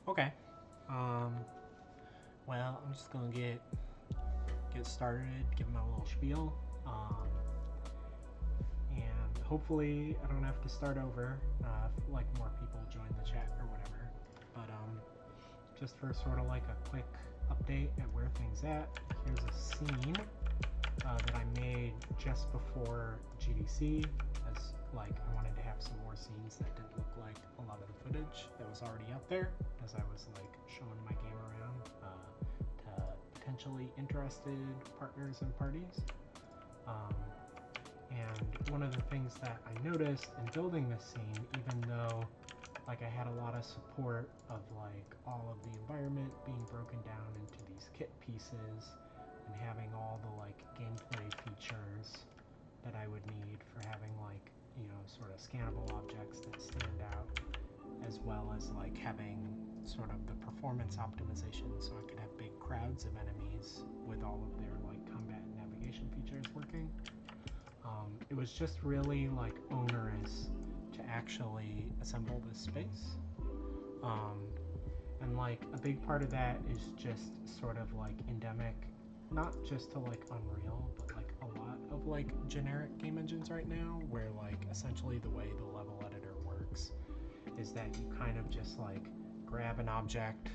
Okay. Um, well, I'm just gonna get started, give my little spiel, and hopefully I don't have to start over if like more people join the chat or whatever. But just for sort of like a quick update at where things at. Here's a scene that I made just before GDC, as like I wanted to have some more scenes that didn't look like a lot of the footage that was already out there, as I was like showing my game around to potentially interested partners and parties. And one of the things that I noticed in building this scene, even though like I had a lot of support of like all of the environment being broken down into these kit pieces and having all the like gameplay features that I would need for having like, you know, sort of scannable objects that stand out, as well as like having sort of the performance optimization so I could have big crowds of enemies with all of their like combat and navigation features working. It was just really like onerous to actually assemble this space. And like a big part of that is just sort of like endemic, not just to like Unreal, but like a lot of like generic game engines right now, where like essentially the way the level editor works is that you kind of just like grab an object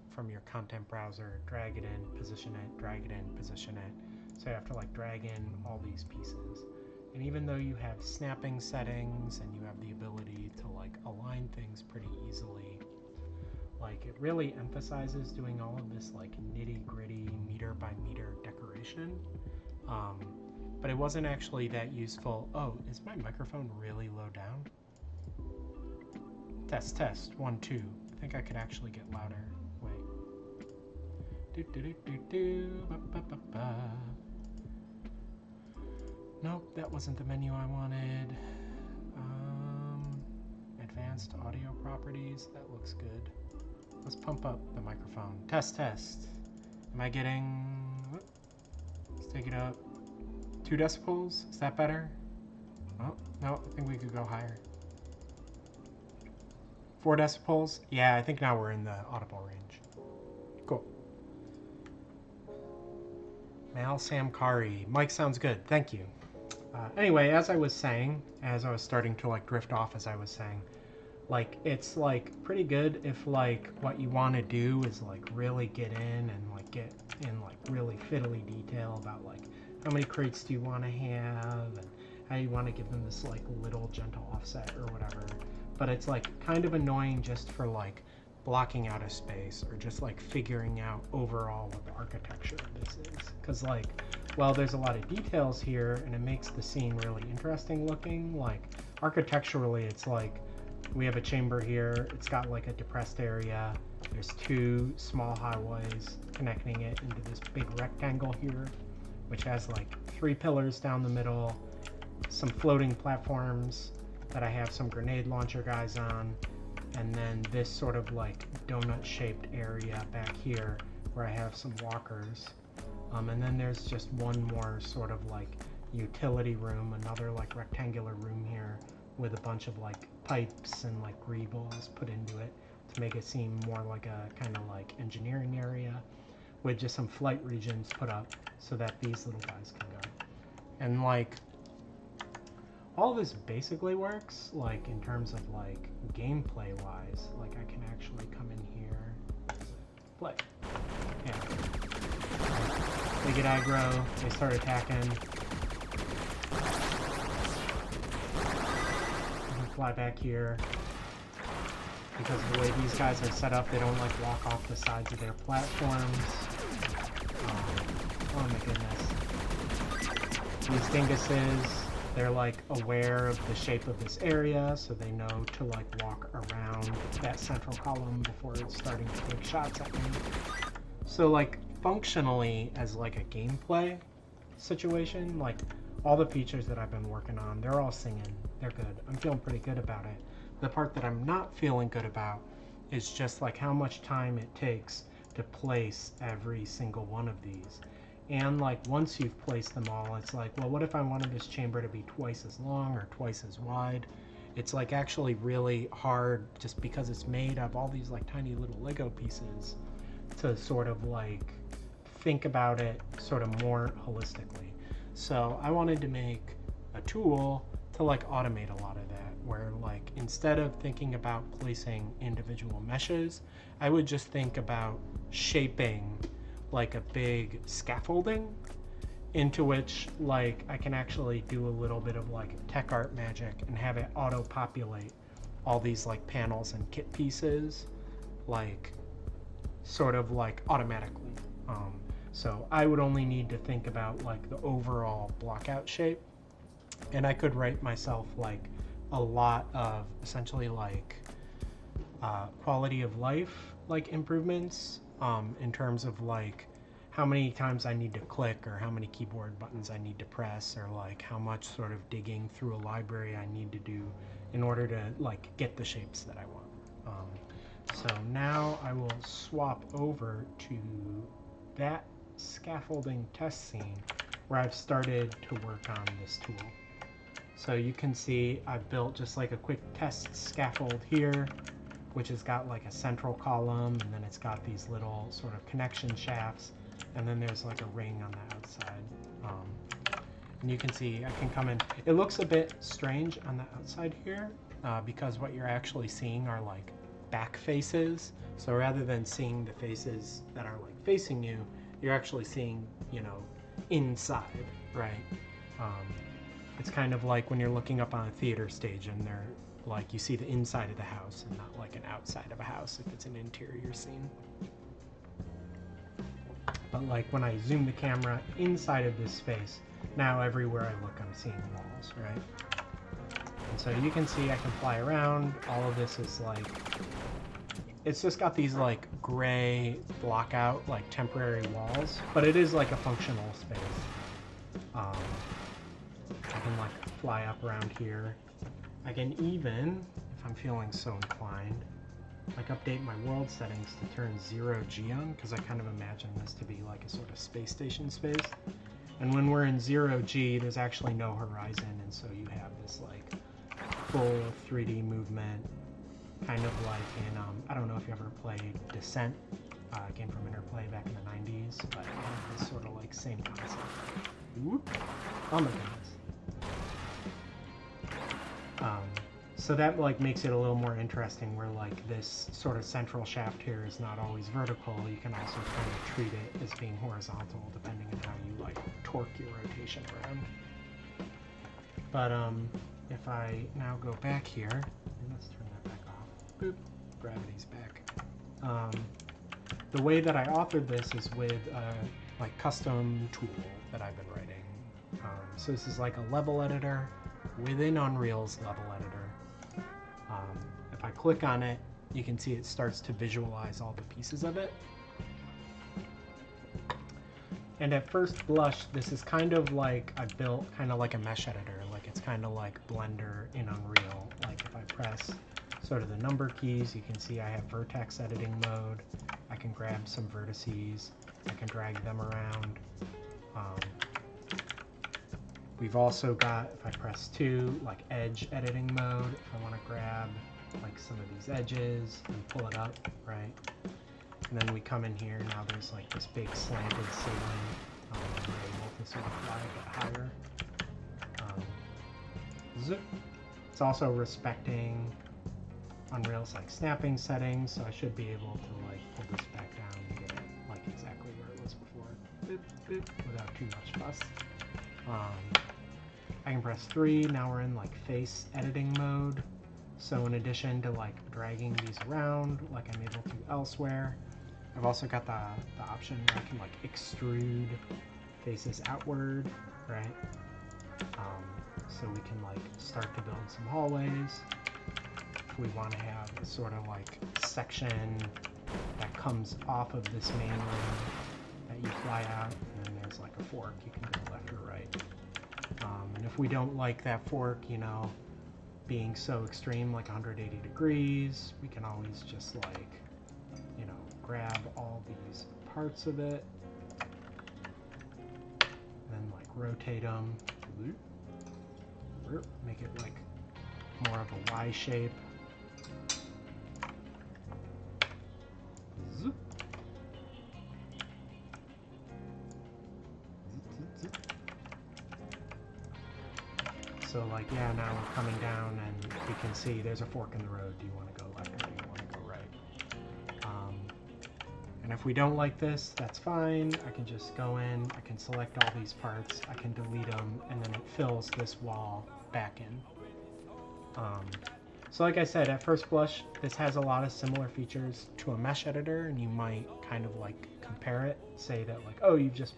from your content browser, drag it in, position it, drag it in, position it. So you have to like drag in all these pieces. And even though you have snapping settings and you have the ability to like align things pretty easily, like it really emphasizes doing all of this like nitty gritty meter by meter decoration. Um, but it wasn't actually that useful. Oh, is my microphone really low down? Test, test, 1, 2. I think I could actually get louder. Wait. Do do do do do. Ba, ba, ba, ba. Nope, that wasn't the menu I wanted. Advanced audio properties. That looks good. Let's pump up the microphone. Test, test. Am I getting... Let's take it up. 2 decibels? Is that better? Oh, no, I think we could go higher. 4 decibels? Yeah, I think now we're in the audible range. Cool. Mal Samkari. Mike sounds good. Thank you. Anyway, as I was saying, as I was starting to like drift off, as I was saying, like it's like pretty good if like what you want to do is like really get in and like get in like really fiddly detail about like how many crates do you want to have and how you want to give them this like little gentle offset or whatever. But it's like kind of annoying just for like blocking out a space or just like figuring out overall what the architecture of this is, because like while there's a lot of details here and it makes the scene really interesting looking, like architecturally it's like we have a chamber here, it's got like a depressed area, there's 2 small highways connecting it into this big rectangle here, which has like 3 pillars down the middle, some floating platforms that I have some grenade launcher guys on, and then this sort of like donut shaped area back here where I have some walkers. And then there's just one more sort of like utility room, another like rectangular room here with a bunch of like pipes and like greebles put into it to make it seem more like a kind of like engineering area with just some flight regions put up so that these little guys can go. And like all this basically works like in terms of like gameplay wise. Like I can actually come in here, play. Yeah. They get aggro, they start attacking. Fly back here. Because of the way these guys are set up, they don't like walk off the sides of their platforms. Oh my goodness. These dinguses, they're like aware of the shape of this area, so they know to like walk around that central column before it's starting to take shots at me. So like functionally as like a gameplay situation, like all the features that I've been working on, they're all singing. They're good. I'm feeling pretty good about it. The part that I'm not feeling good about is just like how much time it takes to place every single one of these. And like once you've placed them all, it's like, well, what if I wanted this chamber to be twice as long or twice as wide? it's like actually really hard just because it's made of all these like tiny little Lego pieces to sort of like think about it sort of more holistically. So I wanted to make a tool to like automate a lot of that, where like instead of thinking about placing individual meshes, I would just think about shaping like a big scaffolding into which like I can actually do a little bit of like tech art magic and have it auto populate all these like panels and kit pieces like sort of like automatically. So I would only need to think about like the overall blockout shape, and I could write myself like a lot of essentially like quality of life like improvements in terms of like how many times I need to click or how many keyboard buttons I need to press, or like how much sort of digging through a library I need to do in order to like get the shapes that I want. So now I will swap over to that scaffolding test scene where I've started to work on this tool. So you can see I've built just like a quick test scaffold here, which has got like a central column, and then it's got these little sort of connection shafts, and then there's like a ring on the outside. And you can see I can come in. It looks a bit strange on the outside here because what you're actually seeing are like back faces. So rather than seeing the faces that are like facing you, you're actually seeing, you know, inside, right? It's kind of like when you're looking up on a theater stage and they're like, you see the inside of the house and not like an outside of a house if it's an interior scene. But like when I zoom the camera inside of this space, now everywhere I look I'm seeing walls, right? And so you can see I can fly around. All of this is like, it's just got these like gray block out like temporary walls, but it is like a functional space. I can like fly up around here. I can even, if I'm feeling so inclined, like update my world settings to turn 0G on, because I kind of imagine this to be like a sort of space station space. And when we're in 0G, there's actually no horizon, and so you have this like full 3D movement, kind of like in, I don't know if you ever played Descent, a game from Interplay back in the 90s, but it's sort of like same concept. Whoop. Oh my goodness. So that like makes it a little more interesting, where like this sort of central shaft here is not always vertical. You can also kind of treat it as being horizontal depending on how you like torque your rotation around. But if I now go back here, and let's turn that back off. Boop, gravity's back. The way that I authored this is with like custom tool that I've been writing. So this is like a level editor within Unreal's level editor. If I click on it, you can see it starts to visualize all the pieces of it. And at first blush, this is kind of like I built kind of like a mesh editor. Like it's kind of like Blender in Unreal. Like if I press sort of the number keys, you can see I have vertex editing mode. I can grab some vertices. I can drag them around. We've also got, if I press 2, like edge editing mode, if I want to grab like some of these edges and pull it up, right? And then we come in here, now there's like this big slanted ceiling. We're able to sort of fly a bit higher. Zip. It's also respecting Unreal's like snapping settings, so I should be able to like pull this back down and get it like exactly where it was before, boop, boop, without too much fuss. I can press 3, now we're in like face editing mode. So in addition to like dragging these around like I'm able to elsewhere, I've also got the option where I can like extrude faces outward, right? So we can like start to build some hallways. If we want to have a sort of like section that comes off of this main ring that you fly out, and then there's like a fork, you can go left or right. And if we don't like that fork, you know, being so extreme, like 180 degrees, we can always just like, you know, grab all these parts of it, and then like rotate them, make it like more of a Y shape. Zoop. So like, yeah, now we're coming down and we can see there's a fork in the road. Do you want to go left or do you want to go right? And if we don't like this, that's fine. I can just go in, I can select all these parts, I can delete them, and then it fills this wall back in. So like I said, at first blush, this has a lot of similar features to a mesh editor, and you might kind of like compare it, say that like, oh, you've just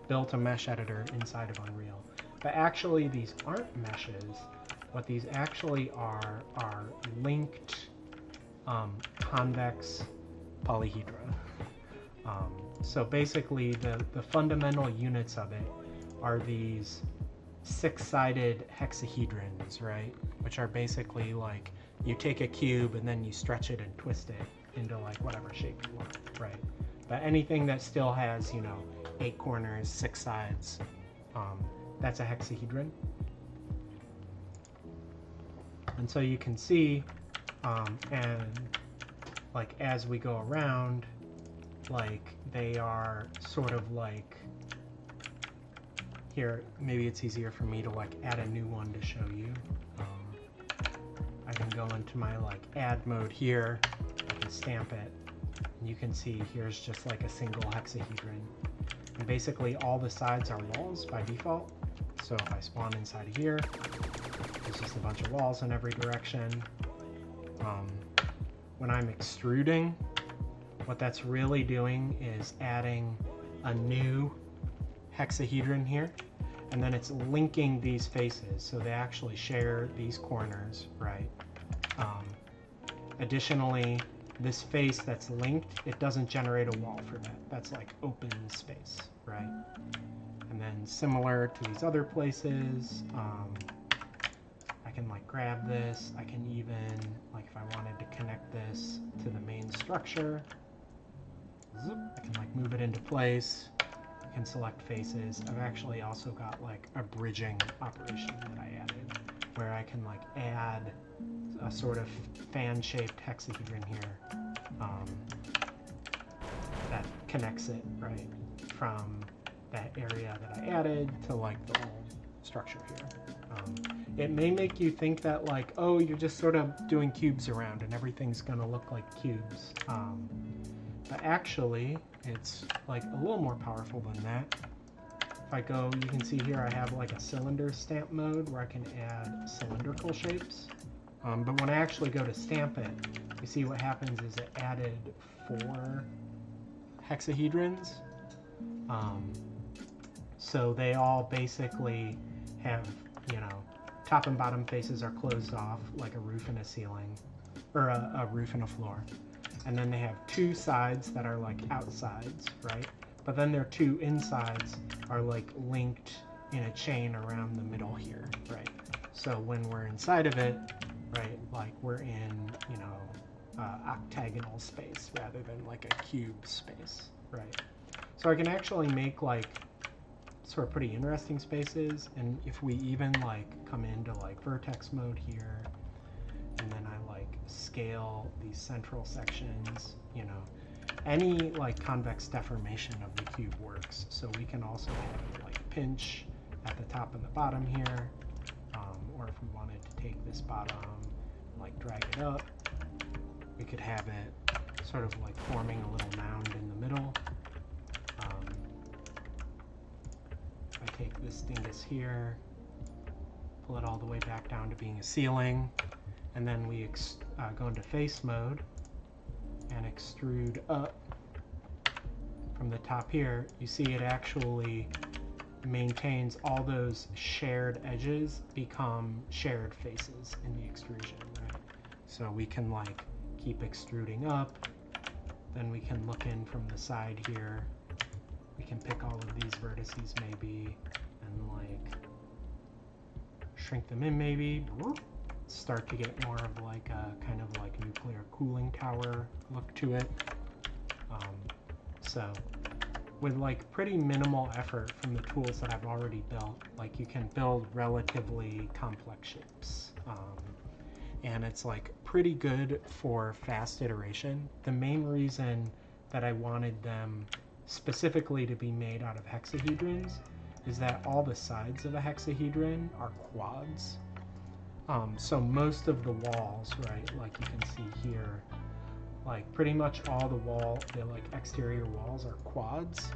built a mesh editor inside of Unreal. But actually, these aren't meshes. What these actually are linked convex polyhedra. So basically, the fundamental units of it are these six-sided hexahedrons, right? Which are basically like, you take a cube and then you stretch it and twist it into like whatever shape you want, right? But anything that still has, you know, 8 corners, 6 sides, that's a hexahedron. And so you can see, and like as we go around, like they are sort of like, here, maybe it's easier for me to like add a new one to show you. I can go into my like add mode here, I can stamp it, and you can see here's just like a single hexahedron. And basically all the sides are walls by default. So if I spawn inside of here, there's just a bunch of walls in every direction. When I'm extruding, what that's really doing is adding a new hexahedron here, and then it's linking these faces, so they actually share these corners, right? Additionally, this face that's linked, it doesn't generate a wall for that. That's like open space, right? And then similar to these other places, I can like grab this, I can even, like if I wanted to connect this to the main structure, zoop, I can like move it into place. I can select faces. I've actually also got like a bridging operation that I added, where I can like add a sort of fan-shaped hexahedron here that connects it right from that area that I added to like the whole structure here. It may make you think that like, oh, you're just sort of doing cubes around and everything's gonna look like cubes. But actually, it's like a little more powerful than that. If I go, you can see here I have like a cylinder stamp mode where I can add cylindrical shapes. But when I actually go to stamp it, you see what happens is it added 4 hexahedrons. So they all basically have, you know, top and bottom faces are closed off like a roof and a ceiling, or a roof and a floor. And then they have 2 sides that are like outsides, right? But then their 2 insides are like linked in a chain around the middle here, right? So when we're inside of it, right, like we're in, you know, octagonal space rather than like a cube space, right? So I can actually make like sort of pretty interesting spaces, and if we even like come into like vertex mode here, and then I like scale these central sections, you know, any like convex deformation of the cube works. So we can also have like pinch at the top and the bottom here, or if we wanted to take this bottom, like drag it up, we could have it sort of like forming a little mound in the middle. I take this dingus here, pull it all the way back down to being a ceiling, and then we go into face mode and extrude up from the top here. You see it actually maintains all those shared edges become shared faces in the extrusion, right? So we can like keep extruding up, then we can look in from the side here. We can pick all of these vertices maybe and like shrink them in maybe. Start to get more of like a kind of like nuclear cooling tower look to it. So with like pretty minimal effort from the tools that I've already built, like you can build relatively complex shapes. and it's like pretty good for fast iteration. The main reason that I wanted them specifically to be made out of hexahedrons is that all the sides of a hexahedron are quads. So most of the walls, right, like you can see here, like pretty much all the like exterior walls are quads.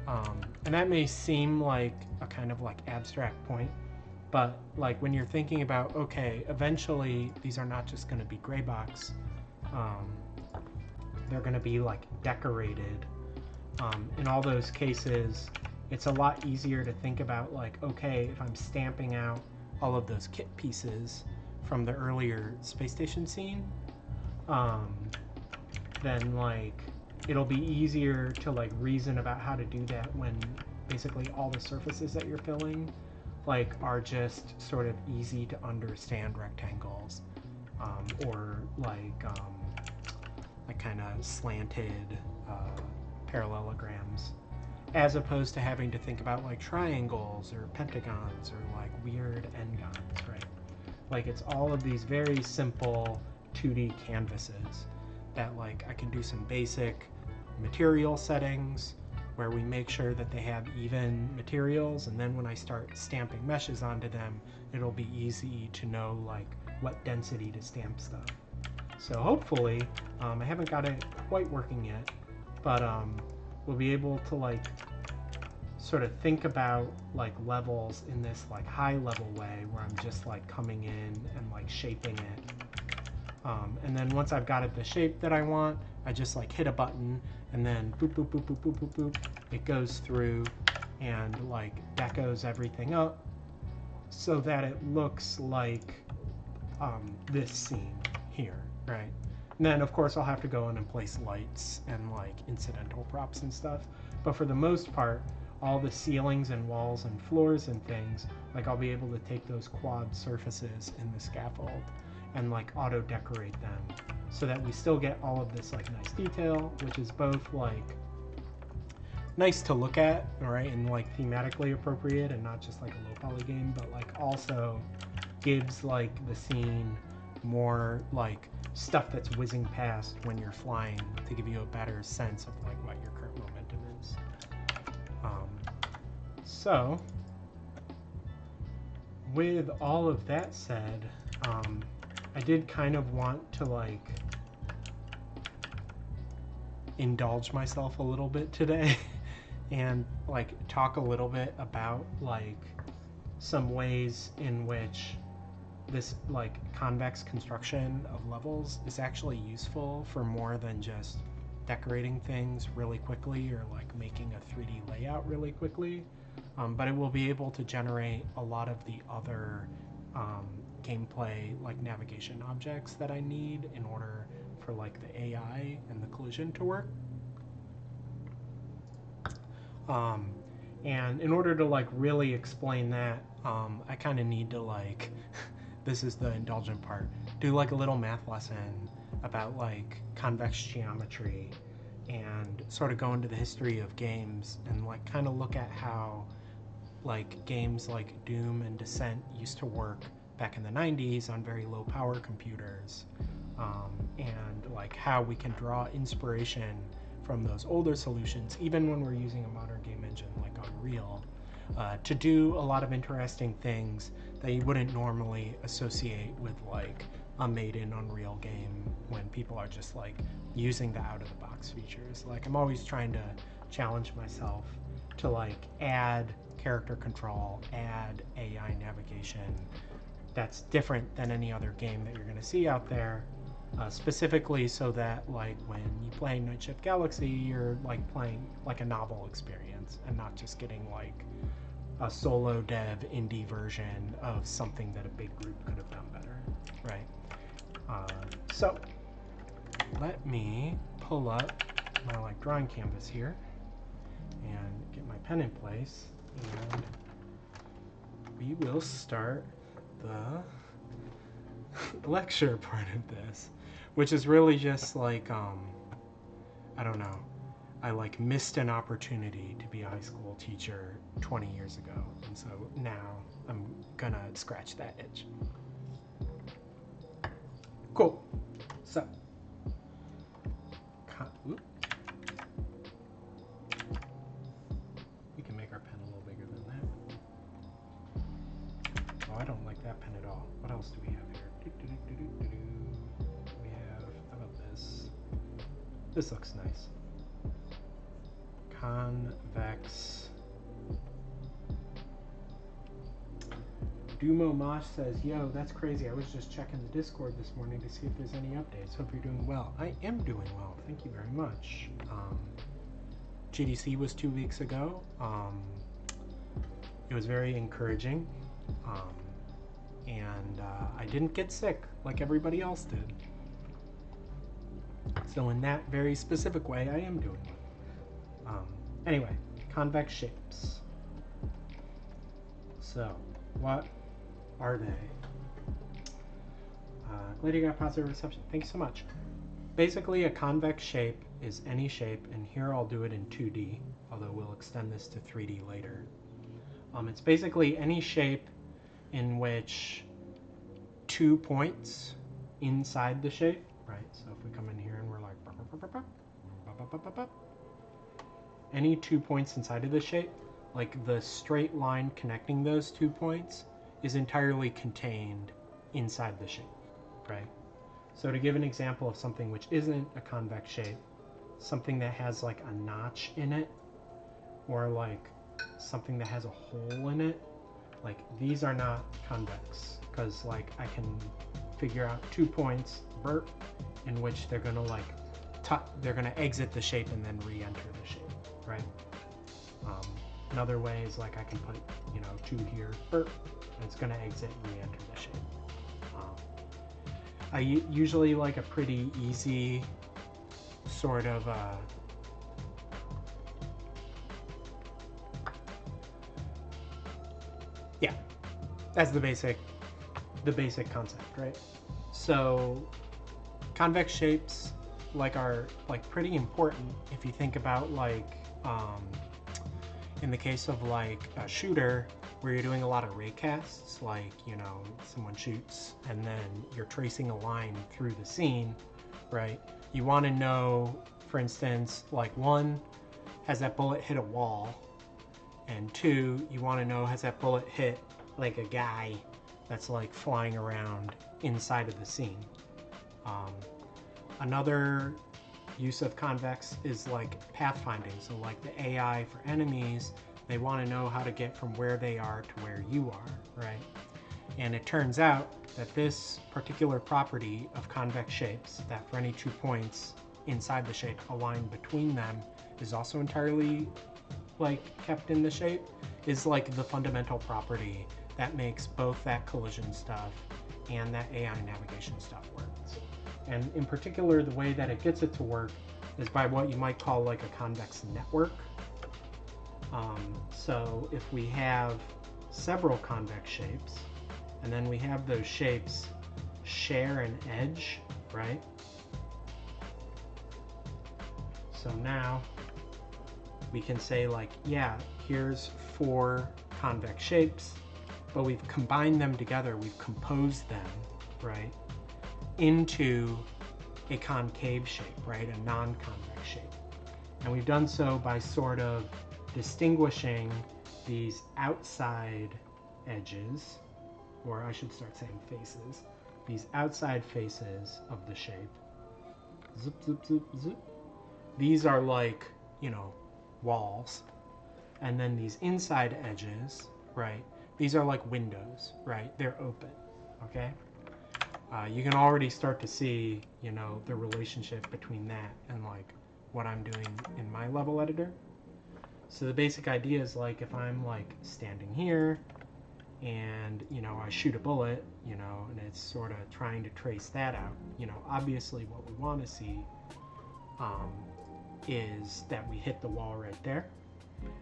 And that may seem like a kind of like abstract point, but like when you're thinking about, okay, eventually these are not just going to be gray box, they're going to be like decorated. In all those cases, it's a lot easier to think about like, okay, if I'm stamping out all of those kit pieces from the earlier space station scene, then like it'll be easier to like reason about how to do that when basically all the surfaces that you're filling like are just sort of easy to understand rectangles, or like kind of slanted parallelograms, as opposed to having to think about like triangles or pentagons or like weird n-gons, right? Like it's all of these very simple 2D canvases that like I can do some basic material settings where we make sure that they have even materials, and then when I start stamping meshes onto them, it'll be easy to know like what density to stamp stuff. So hopefully, I haven't got it quite working yet, but we'll be able to like sort of think about like levels in this like high level way where I'm just like coming in and like shaping it. And then once I've got it the shape that I want, I just like hit a button and then boop, boop, boop, boop, boop, boop, boop. It goes through and like decos everything up so that it looks like this scene here, right? And then of course I'll have to go in and place lights and like incidental props and stuff. But for the most part, all the ceilings and walls and floors and things, like I'll be able to take those quad surfaces in the scaffold and like auto decorate them so that we still get all of this like nice detail, which is both like nice to look at, right, and like thematically appropriate and not just like a low poly game, but like also gives like the scene more like stuff that's whizzing past when you're flying to give you a better sense of like what your current momentum is. So with all of that said, I did kind of want to like indulge myself a little bit today and like talk a little bit about like some ways in which this like convex construction of levels is actually useful for more than just decorating things really quickly or like making a 3D layout really quickly, but it will be able to generate a lot of the other gameplay like navigation objects that I need in order for like the AI and the collision to work. And in order to like really explain that, I kind of need to like this is the indulgent part, do like a little math lesson about like convex geometry and sort of go into the history of games and like kind of look at how like games like Doom and Descent used to work back in the 90s on very low power computers, and like how we can draw inspiration from those older solutions even when we're using a modern game engine like Unreal, to do a lot of interesting things that you wouldn't normally associate with like a made in Unreal game when people are just like using the out of the box features. Like I'm always trying to challenge myself to like add character control, add AI navigation that's different than any other game that you're going to see out there, specifically so that like when you play Nightshift Galaxy, you're like playing like a novel experience and not just getting like a solo dev indie version of something that a big group could have done better, right? So let me pull up my like drawing canvas here and get my pen in place, and we will start the lecture part of this, which is really just like I don't know, I like missed an opportunity to be a high school teacher 20 years ago, and so now I'm gonna scratch that itch. Cool. So, we can make our pen a little bigger than that. Oh, I don't like that pen at all. What else do we have here? We have, how about this? This looks nice. Convex. Dumo Mosh says, yo, that's crazy. I was just checking the Discord this morning to see if there's any updates. Hope you're doing well. I am doing well. Thank you very much. GDC was 2 weeks ago. It was very encouraging. And I didn't get sick like everybody else did. So in that very specific way, I am doing well. Anyway, convex shapes. So, what are they? Glad you got positive reception. Thanks so much. Basically, a convex shape is any shape, and here I'll do it in 2D, although we'll extend this to 3D later. It's basically any shape in which 2 points inside the shape, right? So if we come in here and we're like, any 2 points inside of the shape, like the straight line connecting those 2 points is entirely contained inside the shape, right? So to give an example of something which isn't a convex shape, something that has like a notch in it, or like something that has a hole in it, like these are not convex, because like I can figure out 2 points in which they're gonna like they're gonna exit the shape and then re-enter the shape, right? Another way is like I can put, 2 here, and it's gonna exit and re-enter the shape. I usually like a pretty easy sort of yeah, that's the basic concept, right? So convex shapes are pretty important if you think about in the case of like a shooter where you're doing a lot of raycasts, like someone shoots and then you're tracing a line through the scene, right? You want to know, for instance, like 1, has that bullet hit a wall, and 2, you want to know, has that bullet hit like a guy that's like flying around inside of the scene. Another use of convex is like pathfinding. So like the AI for enemies, they want to know how to get from where they are to where you are, right? And it turns out that this particular property of convex shapes, that for any 2 points inside the shape, a line between them is also entirely kept in the shape, is like the fundamental property that makes both that collision stuff and that AI navigation stuff work. And in particular, the way that it gets it to work is by what you might call like a convex network. So if we have several convex shapes, and then we have those shapes share an edge, right? So now we can say like, yeah, here's 4 convex shapes, but we've combined them together, we've composed them, right, into a concave shape, right, a non-convex shape. And we've done so by sort of distinguishing these outside edges, or I should start saying faces, these outside faces of the shape. Zip, zip, zip, zip. These are like, walls. And then these inside edges, right, these are like windows, right? They're open, okay? You can already start to see, the relationship between that and like what I'm doing in my level editor. So the basic idea is like if I'm like standing here and, I shoot a bullet, and it's sort of trying to trace that out, obviously what we want to see is that we hit the wall right there.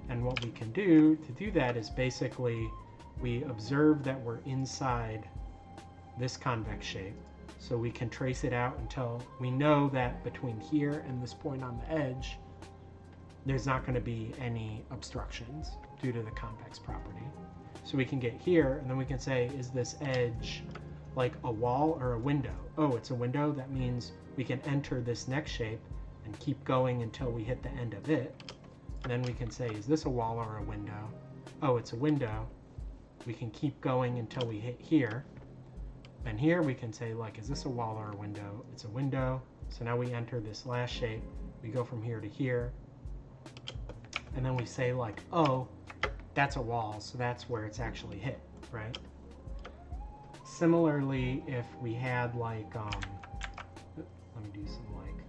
And what we can do to do that is basically we observe that we're inside this convex shape, so we can trace it out until we know that between here and this point on the edge there's not going to be any obstructions due to the convex property. So we can get here and then we can say, is this edge like a wall or a window. Oh, it's a window. That means we can enter this next shape and keep going until we hit the end of it. And then we can say, is this a wall or a window? Oh, it's a window. We can keep going until we hit here. And here we can say, like, is this a wall or a window? It's a window. So now we enter this last shape. We go from here to here. And then we say, like, oh, that's a wall. So that's where it's actually hit, right? Similarly, if we had, like, let me do some, like,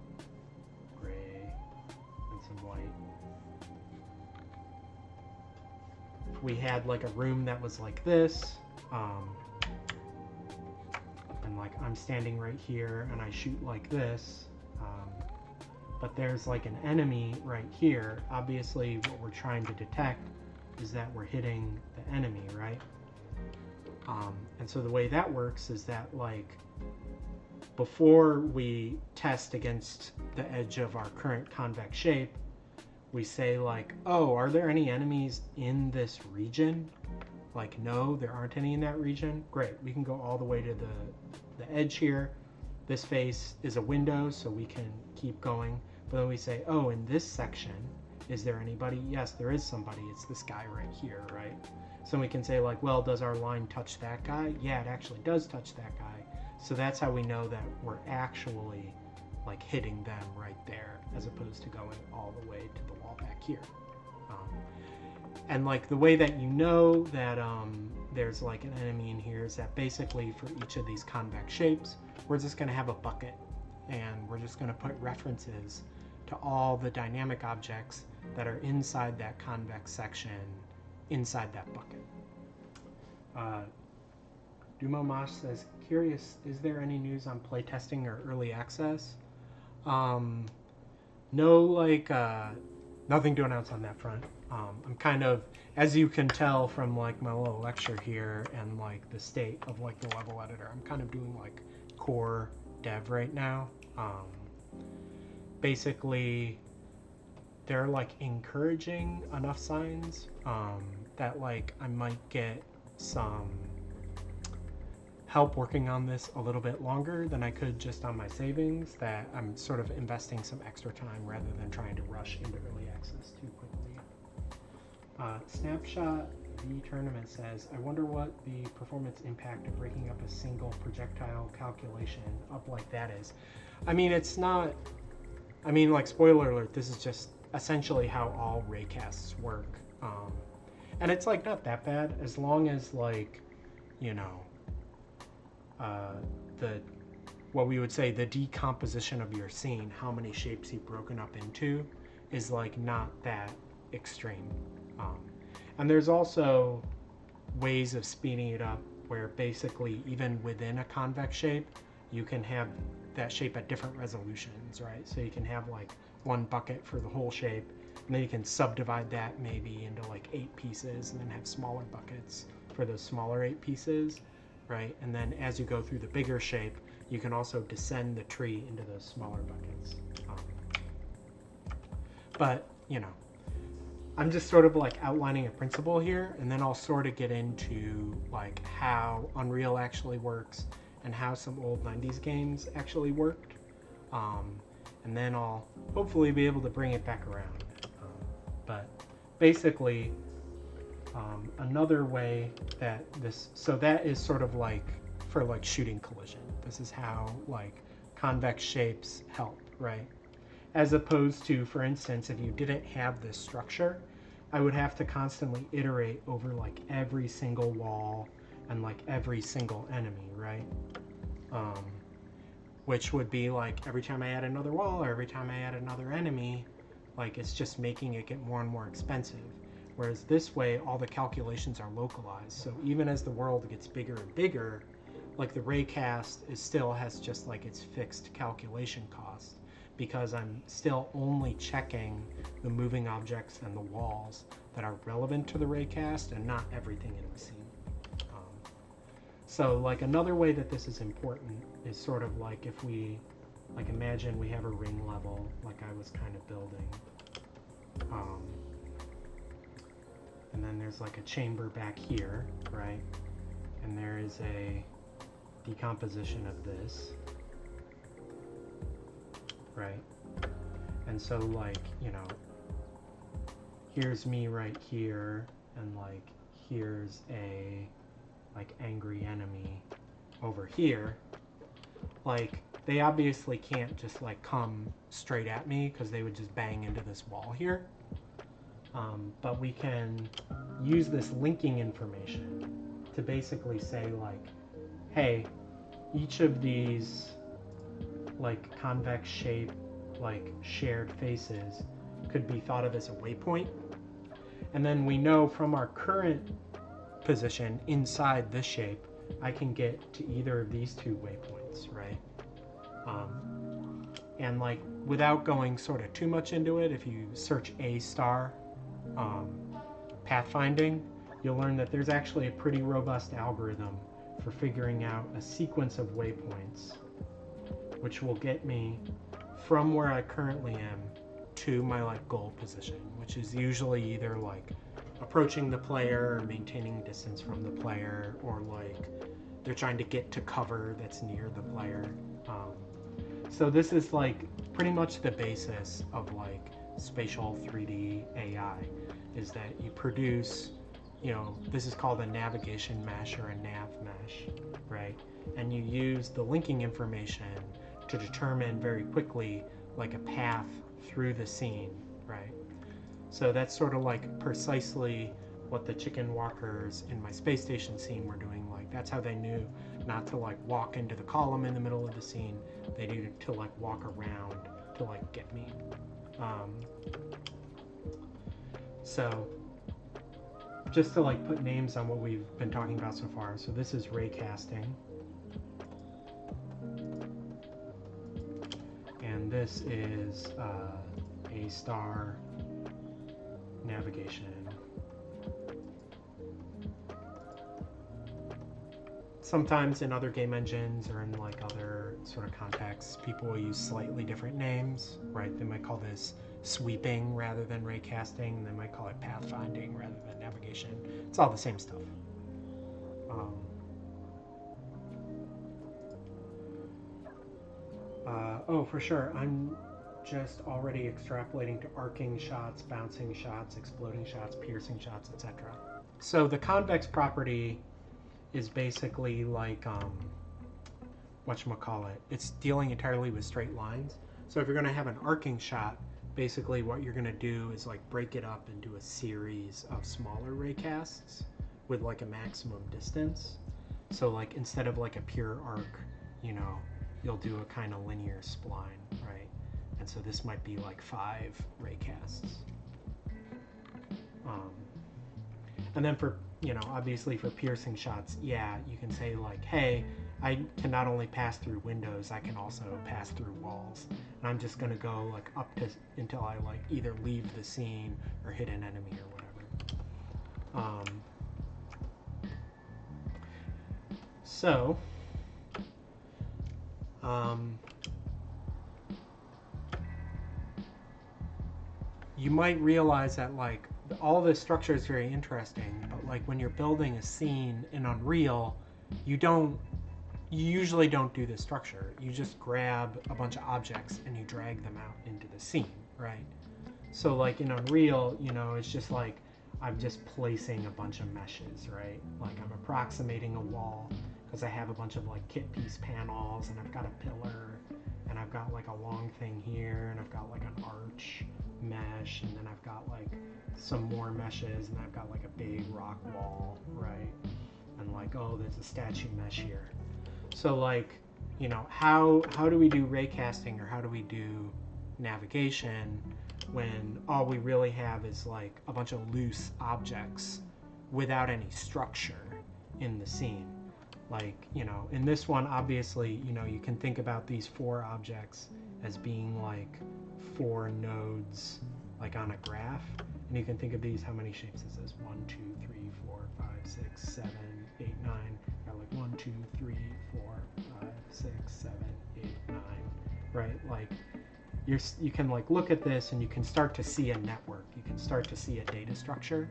gray and some white. If we had, like, a room that was like this, and like I'm standing right here and I shoot like this, but there's like an enemy right here. Obviously what we're trying to detect is that we're hitting the enemy, right? And so the way that works is that, like, before we test against the edge of our current convex shape, we say, like, oh, are there any enemies in this region? Like, no, there aren't any in that region. Great, we can go all the way to the edge here. This face is a window, so we can keep going. But then we say, oh, in this section, is there anybody? Yes, there is somebody. It's this guy right here, right? So we can say, like, well, does our line touch that guy? Yeah, it actually does touch that guy. So that's how we know that we're actually, like, hitting them right there, as opposed to going all the way to the wall back here. And, like, the way that you know that there's, like, an enemy in here is that basically for each of these convex shapes, we're just going to have a bucket, and we're just going to put references to all the dynamic objects that are inside that convex section inside that bucket. Dumo Mosh says, curious, is there any news on playtesting or early access? No, like, nothing to announce on that front. I'm kind of, as you can tell from, like, my little lecture here and, like, the state of, like, the level editor, I'm kind of doing, like, core dev right now. Basically, they're, like, encouraging enough signs that, like, I might get some help working on this a little bit longer than I could just on my savings, that I'm sort of investing some extra time rather than trying to rush into early access too quickly. Snapshot V Tournament says, I wonder what the performance impact of breaking up a single projectile calculation up like that is. I mean, it's not, I mean, like, spoiler alert, this is just essentially how all raycasts work. And it's, like, not that bad, as long as, like, you know, what we would say the decomposition of your scene, how many shapes you've broken up into, is, like, not that extreme. And there's also ways of speeding it up where basically even within a convex shape, you can have that shape at different resolutions, right? So you can have, like, one bucket for the whole shape, and then you can subdivide that maybe into, like, 8 pieces, and then have smaller buckets for those smaller 8 pieces, right? And then as you go through the bigger shape, you can also descend the tree into those smaller buckets. But, you know, I'm just sort of, like, outlining a principle here, and then I'll sort of get into, like, how Unreal actually works and how some old 90s games actually worked. And then I'll hopefully be able to bring it back around. But basically, another way that this, so that is sort of like for, like, shooting collision. This is how, like, convex shapes help, right? As opposed to, for instance, if you didn't have this structure, I would have to constantly iterate over, like, every single wall and, like, every single enemy, right? Which would be, like, every time I add another wall or every time I add another enemy, like, it's just making it get more and more expensive. Whereas this way, all the calculations are localized. So even as the world gets bigger and bigger, like, the raycast still has just, like, its fixed calculation cost, because I'm still only checking the moving objects and the walls that are relevant to the raycast and not everything in the scene. So, like, another way that this is important is sort of like if we, like, imagine we have a ring level, like I was kind of building. And then there's, like, a chamber back here, right? And there is a decomposition of this, right? And so like, you know, here's me right here, and like here's a like angry enemy over here. Like they obviously can't just like come straight at me because they would just bang into this wall here. But we can use this linking information to basically say like, hey, each of these like convex shape, like shared faces could be thought of as a waypoint. And then we know from our current position inside this shape, I can get to either of these two waypoints, right? And like without going sort of too much into it, if you search A star pathfinding, you'll learn that there's actually a pretty robust algorithm for figuring out a sequence of waypoints, which will get me from where I currently am to my like goal position, which is usually either like approaching the player or maintaining distance from the player, or like they're trying to get to cover that's near the player. So this is like pretty much the basis of like spatial 3D AI, is that you produce, you know, this is called a navigation mesh or a nav mesh, right? And you use the linking information to determine very quickly like a path through the scene, right? So that's sort of like precisely what the chicken walkers in my space station scene were doing. Like that's how they knew not to like walk into the column in the middle of the scene. They needed to like walk around to like get me. So just to like put names on what we've been talking about so far. So this is ray casting. And this is A star navigation. Sometimes in other game engines or in like other sort of contexts, people will use slightly different names, right? They might call this sweeping rather than ray casting. They might call it pathfinding rather than navigation. It's all the same stuff. Oh, for sure. I'm just already extrapolating to arcing shots, bouncing shots, exploding shots, piercing shots, etc. So the convex property is basically like, whatchamacallit, it's dealing entirely with straight lines. So if you're going to have an arcing shot, basically what you're going to do is like break it up into a series of smaller ray casts with like a maximum distance. So like instead of like a pure arc, you know, you'll do a kind of linear spline, right? And so this might be like 5 ray casts. And then for, you know, obviously for piercing shots, yeah, you can say like, hey, I can not only pass through windows, I can also pass through walls. And I'm just gonna go like up to until I like either leave the scene or hit an enemy or whatever. So you might realize that like all this structure is very interesting, but like when you're building a scene in Unreal, you usually don't do this structure. You just grab a bunch of objects and you drag them out into the scene, right? So like in Unreal, you know, it's just like I'm just placing a bunch of meshes, right? Like I'm approximating a wall because I have a bunch of like kit piece panels, and I've got a pillar, and I've got like a long thing here, and I've got like an arch mesh, and then I've got like some more meshes, and I've got like a big rock wall, right? And like, oh, there's a statue mesh here. So like, you know, how do we do ray casting, or how do we do navigation when all we really have is like a bunch of loose objects without any structure in the scene? Like, you know, in this one, obviously, you know, you can think about these 4 objects as being like 4 nodes, like on a graph. And you can think of these, how many shapes is this? 1, 2, 3, 4, 5, 6, 7, 8, 9. Got like 1, 2, 3, 4, 5, 6, 7, 8, 9. Right? Like you can like look at this and you can start to see a network. You can start to see a data structure.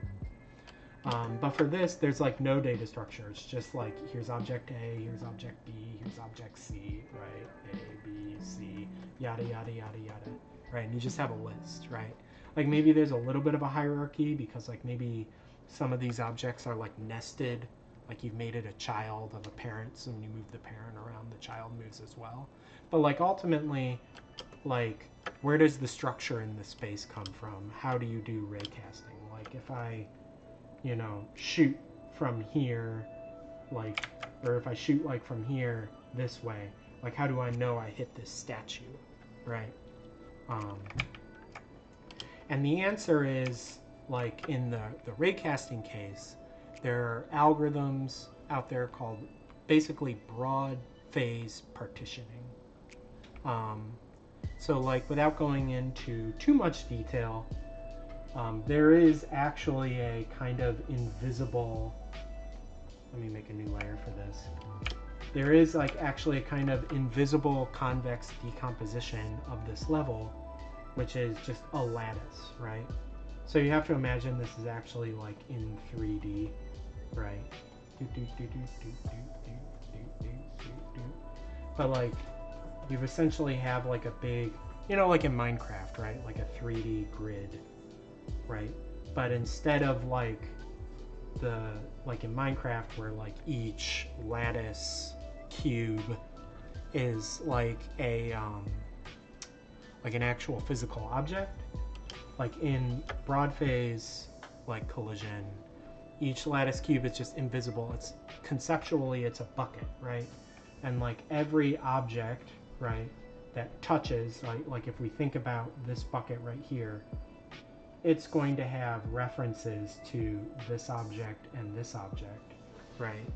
But for this, there's like no data structure. It's just like, here's object A, here's object B, here's object C, right? A, B, C, yada, yada, yada, yada, right? And you just have a list, right? Like maybe there's a little bit of a hierarchy because like maybe some of these objects are like nested, like you've made it a child of a parent, so when you move the parent around, the child moves as well. But like ultimately, like where does the structure in the space come from? How do you do ray casting? Like if I, you know, shoot from here, like, or if I shoot like from here this way, like how do I know I hit this statue, right? And the answer is, like in the raycasting case, there are algorithms out there called basically broad phase partitioning. So like without going into too much detail, there is actually a kind of invisible, let me make a new layer for this. There is like actually a kind of invisible convex decomposition of this level, which is just a lattice, right? So you have to imagine this is actually like in 3D, right? But like you essentially have like a big, you know, like in Minecraft, right? Like a 3D grid, right? But instead of like like in Minecraft where like each lattice cube is like a like an actual physical object, like in broad phase like collision, each lattice cube is just invisible. It's conceptually it's a bucket, right? And like every object, right, that touches, like if we think about this bucket right here, it's going to have references to this object and this object, right?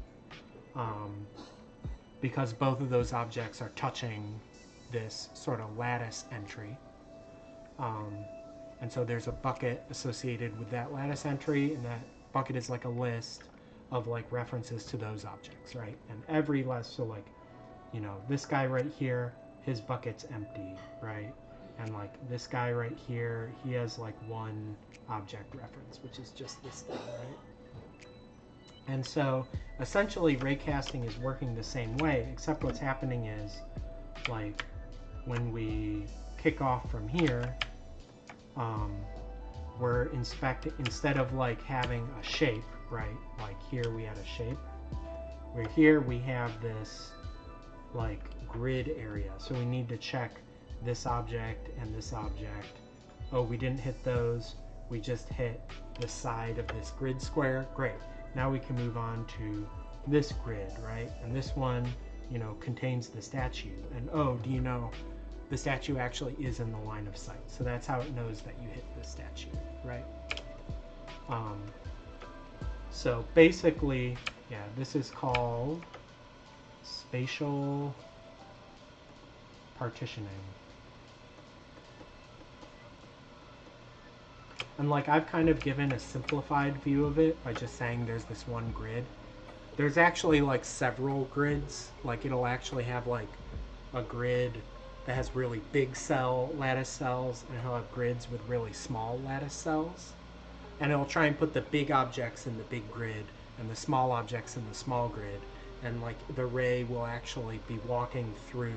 Because both of those objects are touching this sort of lattice entry. And so there's a bucket associated with that lattice entry, and that bucket is like a list of like references to those objects, right? And every list, so like, you know, this guy right here, his bucket's empty, right? And like this guy right here, he has like one object reference, which is just this thing, right? And so essentially raycasting is working the same way, except what's happening is like when we kick off from here, we're instead of like having a shape, right? Like here we had a shape. Where here we have this like grid area. So we need to check this object and this object. Oh, we didn't hit those. We just hit the side of this grid square. Great. Now we can move on to this grid, right? And this one, you know, contains the statue. And oh, do you know, the statue actually is in the line of sight. So that's how it knows that you hit the statue, right? So basically, yeah, this is called spatial partitioning. And like I've kind of given a simplified view of it by just saying there's this one grid. There's actually like several grids. Like it'll actually have like a grid that has really big lattice cells, and it'll have grids with really small lattice cells. And it'll try and put the big objects in the big grid and the small objects in the small grid. And like the ray will actually be walking through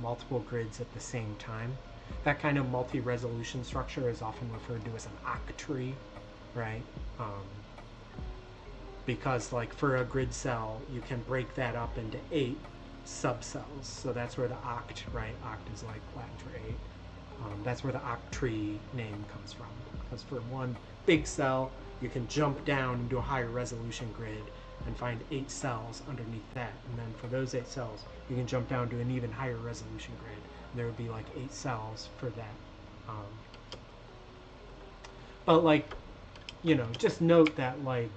multiple grids at the same time. That kind of multi-resolution structure is often referred to as an octree, right? Because like for a grid cell, you can break that up into 8 subcells. So that's where the oct, right? Oct is like Latin for 8. That's where the octree name comes from. Because for one big cell, you can jump down into a higher resolution grid and find 8 cells underneath that. And then for those 8 cells, you can jump down to an even higher resolution grid. And there would be like 8 cells for that. But like, you know, just note that like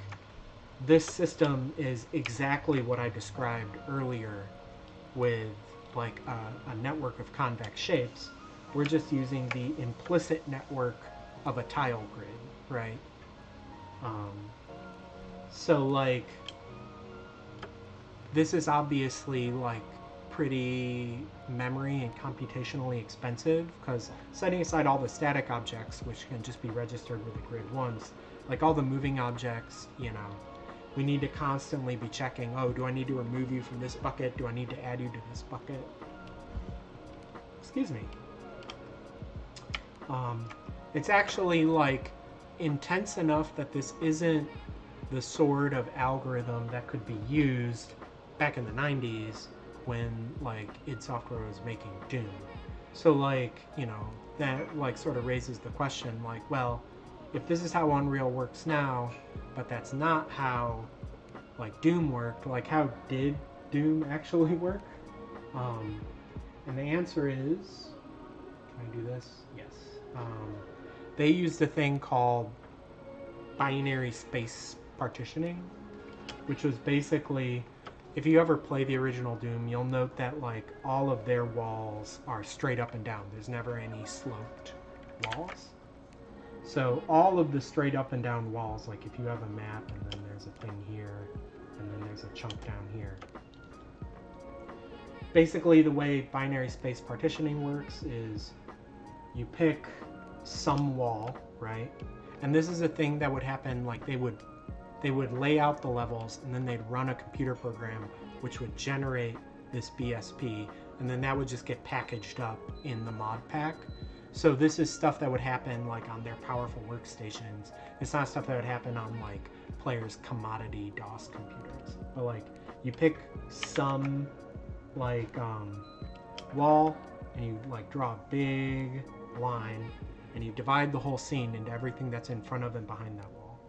this system is exactly what I described earlier with like a network of convex shapes. We're just using the implicit network of a tile grid, right? So like this is obviously like pretty memory and computationally expensive, because setting aside all the static objects, which can just be registered with the grid once, Like all the moving objects, you know, we need to constantly be checking, oh, do I need to remove you from this bucket? Do I need to add you to this bucket? Excuse me. It's actually like intense enough that this isn't the sort of algorithm that could be used back in the 90s when like id Software was making Doom. So like, you know, that like sort of raises the question like, well, if this is how Unreal works now, but that's not how like Doom worked, like how did Doom actually work? And the answer is, can I do this? Yes. They used a thing called binary space partitioning, which was basically, if you ever play the original Doom, you'll note that like all of their walls are straight up and down. There's never any sloped walls. So all of the straight up and down walls, like if you have a map and then there's a thing here and then there's a chunk down here. Basically the way binary space partitioning works is you pick some wall, right? And this is a thing that would happen, like they would lay out the levels and then they'd run a computer program which would generate this BSP, and then that would just get packaged up in the mod pack. So this is stuff that would happen like on their powerful workstations. It's not stuff that would happen on like players' commodity DOS computers. But like you pick some like wall and you like draw a big line and you divide the whole scene into everything that's in front of and behind that wall.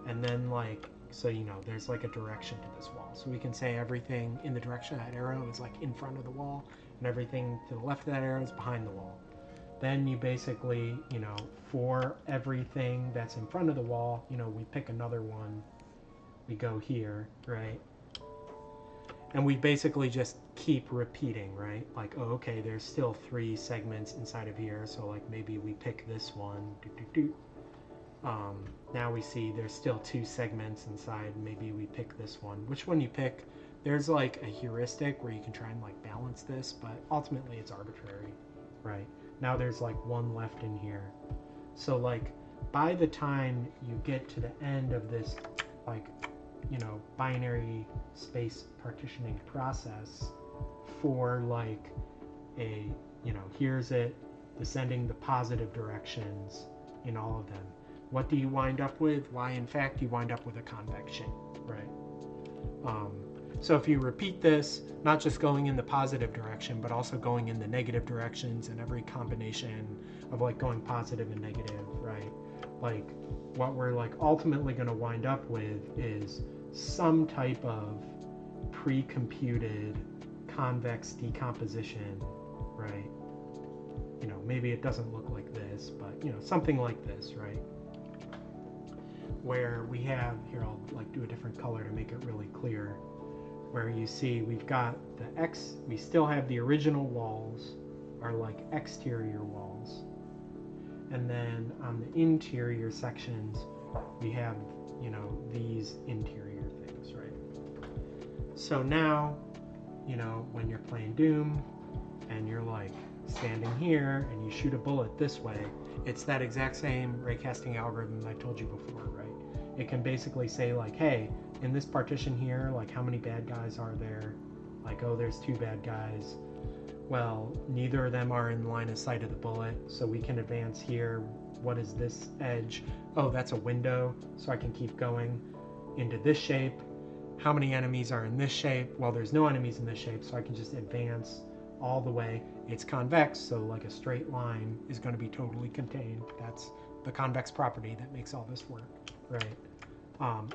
And then like, so you know, there's like a direction to this wall. So we can say everything in the direction of that arrow is like in front of the wall, and everything to the left of that arrow is behind the wall. Then you basically, you know, for everything that's in front of the wall, you know, we pick another one, we go here, right? And we basically just keep repeating, right? Like, oh, okay, there's still 3 segments inside of here, so like maybe we pick this one. Now we see there's still 2 segments inside, maybe we pick this one. Which one you pick, there's like a heuristic where you can try and like balance this, but ultimately it's arbitrary, right? Now there's like 1 left in here. So like by the time you get to the end of this like, you know, binary space partitioning process for like a, you know, here's it descending the positive directions in all of them. What do you wind up with? Why, in fact, you wind up with a convex shape, right? So if you repeat this, not just going in the positive direction, but also going in the negative directions and every combination of like going positive and negative, right? Like what we're like ultimately going to wind up with is some type of pre-computed convex decomposition, right? You know, maybe it doesn't look like this, but you know, something like this, right? Where we have, here I'll like do a different color to make it really clear, where you see we've got the X, we still have the original walls are like exterior walls. And then on the interior sections, we have, you know, these interior things, right? So now, you know, when you're playing Doom and you're like standing here and you shoot a bullet this way, it's that exact same raycasting algorithm that I told you before, right? It can basically say like, hey, in this partition here, like how many bad guys are there? Like, oh, there's 2 bad guys. Well, neither of them are in line of sight of the bullet, so we can advance here. What is this edge? Oh, that's a window, so I can keep going into this shape. How many enemies are in this shape? Well, there's no enemies in this shape, so I can just advance all the way. It's convex, so like a straight line is going to be totally contained. That's the convex property that makes all this work, right?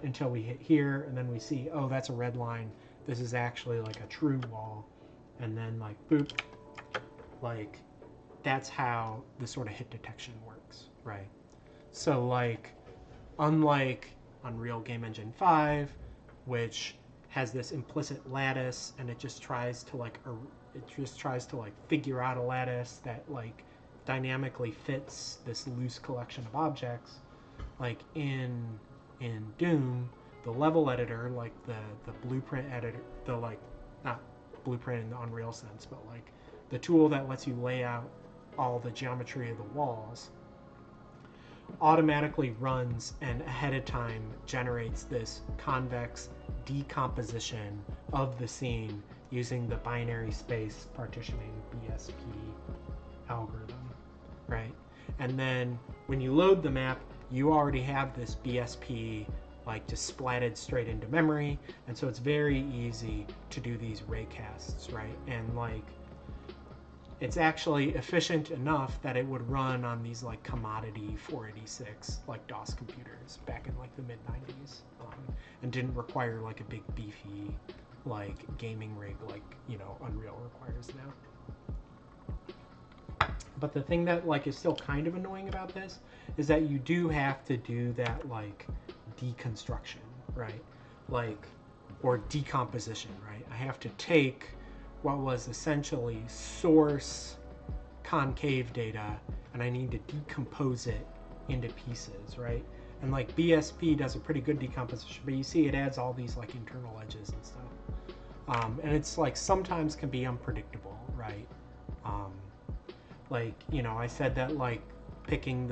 Until we hit here, and then we see, oh, that's a red line. This is actually like a true wall. And then like, boop, like that's how the sort of hit detection works, right? So like, unlike Unreal Game Engine 5, which has this implicit lattice, and it just tries to like figure out a lattice that like dynamically fits this loose collection of objects. Like in Doom, the level editor, like the blueprint editor, the like not blueprint in the Unreal sense, but like the tool that lets you lay out all the geometry of the walls, automatically runs and ahead of time generates this convex decomposition of the scene using the binary space partitioning BSP algorithm, right? And then when you load the map, you already have this BSP like just splatted straight into memory, and so it's very easy to do these raycasts, right? And like it's actually efficient enough that it would run on these like commodity 486 like DOS computers back in like the mid 90s, and didn't require like a big beefy like gaming rig like, you know, Unreal requires now. But the thing that like is still kind of annoying about this is that you do have to do that like deconstruction, right? Like, or decomposition, right? I have to take what was essentially source concave data and I need to decompose it into pieces, right? And like BSP does a pretty good decomposition, but you see it adds all these like internal edges and stuff. And it's like sometimes can be unpredictable, right? Like, you know, I said that like picking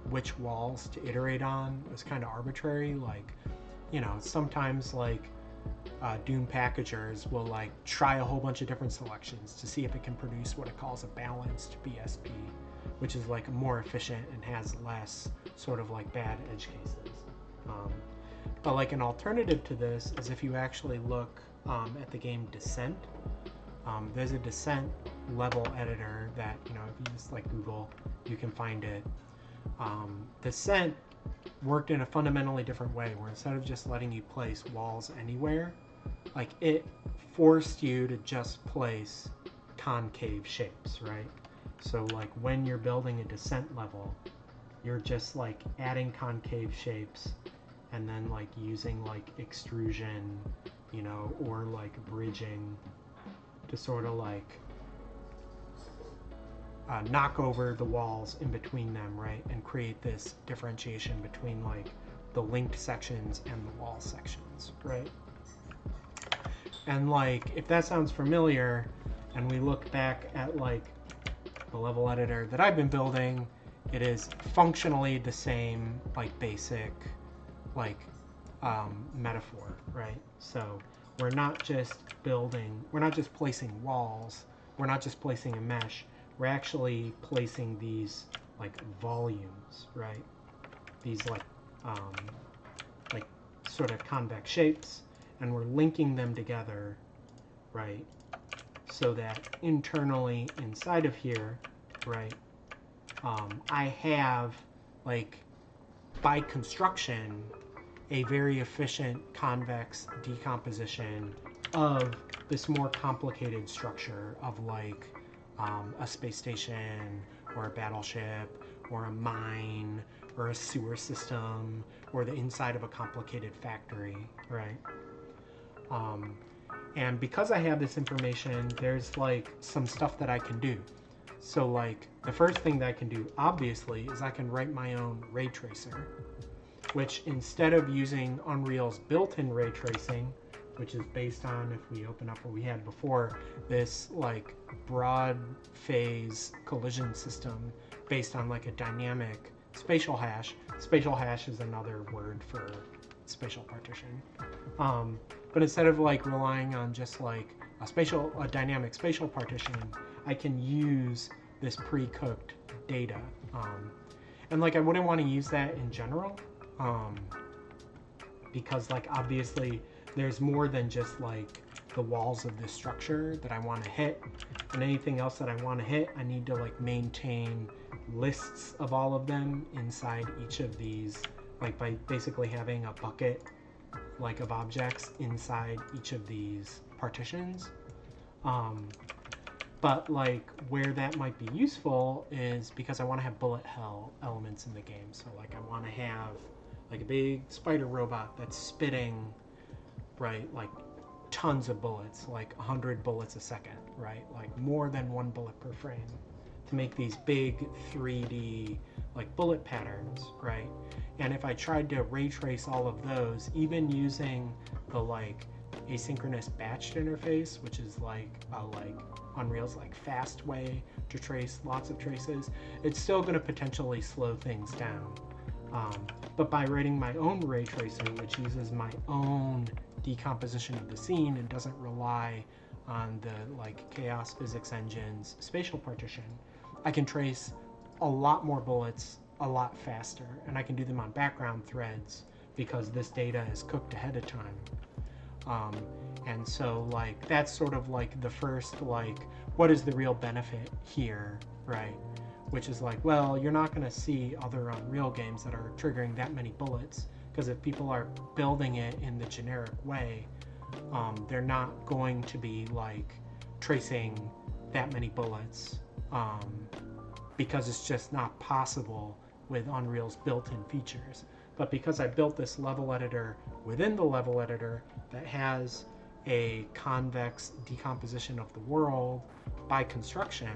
which walls to iterate on was kind of arbitrary. Like, you know, sometimes like Doom packagers will like try a whole bunch of different selections to see if it can produce what it calls a balanced BSP, which is like more efficient and has less sort of like bad edge cases. But like an alternative to this is if you actually look at the game Descent, there's a Descent level editor that, you know, if you just like Google, you can find it. Descent worked in a fundamentally different way, where instead of just letting you place walls anywhere, like it forced you to just place concave shapes, right? So like when you're building a Descent level, you're just like adding concave shapes and then like using like extrusion, you know, or like bridging to sort of like knock over the walls in between them, right? And create this differentiation between like the linked sections and the wall sections, right? And like, if that sounds familiar, and we look back at like the level editor that I've been building, it is functionally the same like basic like metaphor, right? So we're not just placing walls, we're not just placing a mesh, we're actually placing these like volumes, right? These like sort of convex shapes, and we're linking them together, right? So that internally inside of here, right, I have like by construction a very efficient convex decomposition of this more complicated structure of like a space station or a battleship or a mine or a sewer system or the inside of a complicated factory, right? And because I have this information, there's like some stuff that I can do. So like the first thing that I can do obviously is I can write my own ray tracer, which instead of using Unreal's built-in ray tracing, which is based on, if we open up what we had before, this like broad phase collision system based on like a dynamic spatial hash. Spatial hash is another word for spatial partition. But instead of like relying on just like a dynamic spatial partitioning, I can use this pre-cooked data. And like I wouldn't want to use that in general, because like obviously there's more than just like the walls of this structure that I want to hit, and anything else that I want to hit, I need to like maintain lists of all of them inside each of these, like by basically having a bucket like of objects inside each of these partitions. But like where that might be useful is because I want to have bullet hell elements in the game. So like I want to have like a big spider robot that's spitting, right, like tons of bullets, like 100 bullets a second, right, like more than one bullet per frame, to make these big 3D like bullet patterns, right? And if I tried to ray trace all of those, even using the like asynchronous batched interface, which is like Unreal's like fast way to trace lots of traces, it's still going to potentially slow things down. But by writing my own ray tracer, which uses my own decomposition of the scene and doesn't rely on the like chaos physics engine's spatial partition, I can trace a lot more bullets a lot faster, and I can do them on background threads because this data is cooked ahead of time. And so like that's sort of like the first like what is the real benefit here, right? Which is like, well, you're not going to see other Unreal games that are triggering that many bullets, because if people are building it in the generic way, they're not going to be like tracing that many bullets, because it's just not possible with Unreal's built-in features. But because I built this level editor within the level editor that has a convex decomposition of the world by construction,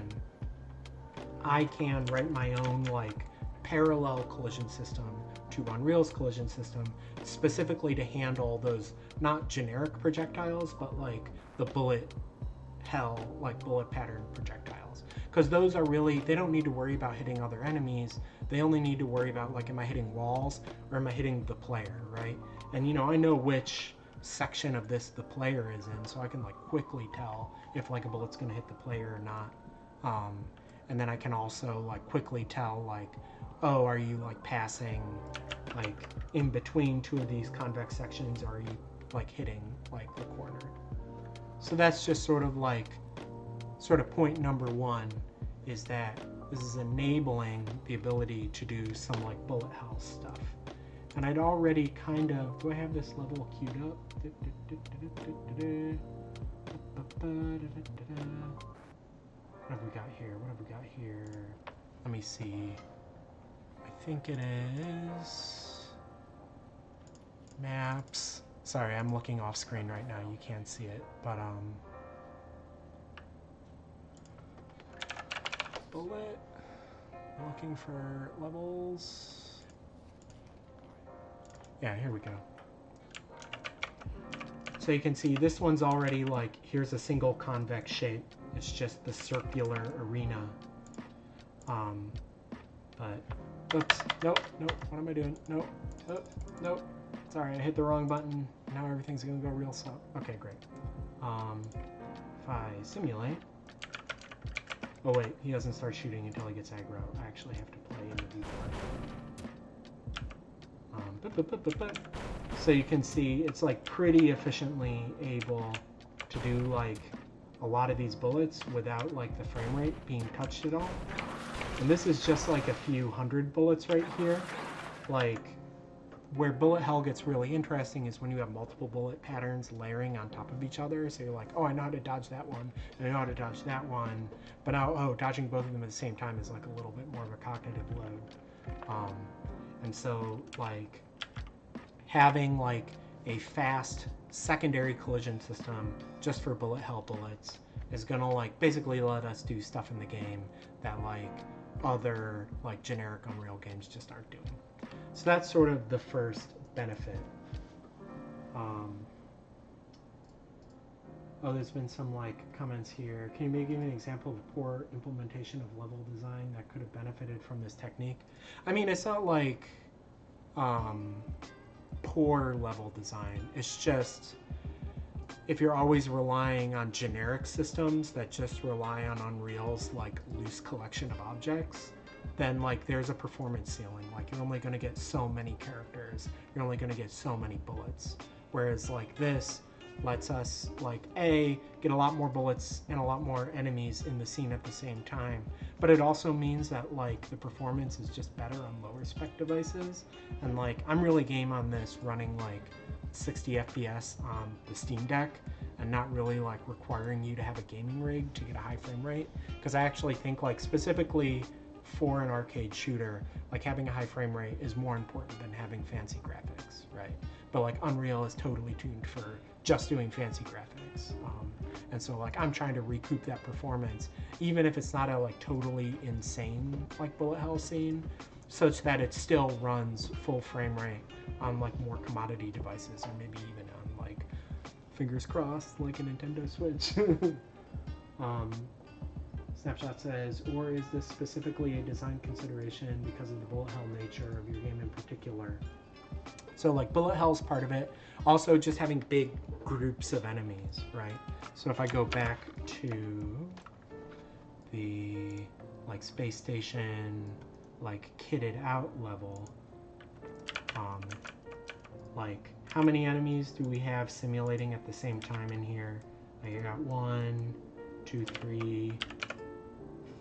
I can write my own like parallel collision system to Unreal's collision system specifically to handle those not generic projectiles, but like the bullet hell, like bullet pattern projectiles. Because those are really, they don't need to worry about hitting other enemies. They only need to worry about like, am I hitting walls or am I hitting the player, right? And you know, I know which section of this the player is in, so I can like quickly tell if like a bullet's gonna hit the player or not. And then I can also like quickly tell like, oh, are you like passing like in between two of these convex sections, or are you like hitting like the corner? So that's just sort of point number one, is that this is enabling the ability to do some like bullet hell stuff. And I'd already kind of, do I have this level queued up? What have we got here? What have we got here? Let me see. I think it is maps. Sorry, I'm looking off screen right now. You can't see it, but bullet. Looking for levels. Yeah, here we go. So you can see this one's already like, here's a single convex shape. It's just the circular arena. But, oops, nope, what am I doing? Nope, nope. Sorry, I hit the wrong button. Now everything's gonna go real slow. Okay, great. If I simulate. Oh wait, he doesn't start shooting until he gets aggro. I actually have to play in the viewport. So you can see it's like pretty efficiently able to do like a lot of these bullets without like the frame rate being touched at all. And this is just like a few hundred bullets right here. Like where bullet hell gets really interesting is when you have multiple bullet patterns layering on top of each other. So you're like, oh, I know how to dodge that one, and I know how to dodge that one. But now, oh, dodging both of them at the same time is like a little bit more of a cognitive load. And so like having like a fast secondary collision system just for bullet hell bullets is gonna like basically let us do stuff in the game that like other like generic Unreal games just aren't doing. So that's sort of the first benefit. Oh, there's been some like comments here. Can you maybe give me an example of a poor implementation of level design that could have benefited from this technique? I mean, it's not like poor level design. It's just if you're always relying on generic systems that just rely on Unreal's like loose collection of objects, then like there's a performance ceiling. Like you're only going to get so many characters, you're only going to get so many bullets. Whereas like this lets us like get a lot more bullets and a lot more enemies in the scene at the same time. But it also means that like the performance is just better on lower spec devices. And like I'm really game on this running like 60 FPS on the Steam Deck and not really like requiring you to have a gaming rig to get a high frame rate. Because I actually think like specifically for an arcade shooter, like having a high frame rate is more important than having fancy graphics, right? But like Unreal is totally tuned for just doing fancy graphics. And so like I'm trying to recoup that performance, even if it's not a like totally insane like bullet hell scene, such that it still runs full frame rate on like more commodity devices, or maybe even on like Fingers crossed, like a Nintendo Switch. Snapshot says, or is this specifically a design consideration because of the bullet hell nature of your game in particular? So like bullet hell's part of it. Also just having big groups of enemies, right? So if I go back to the like space station, like kitted out level, like how many enemies do we have simulating at the same time in here? I got 1, 2, 3,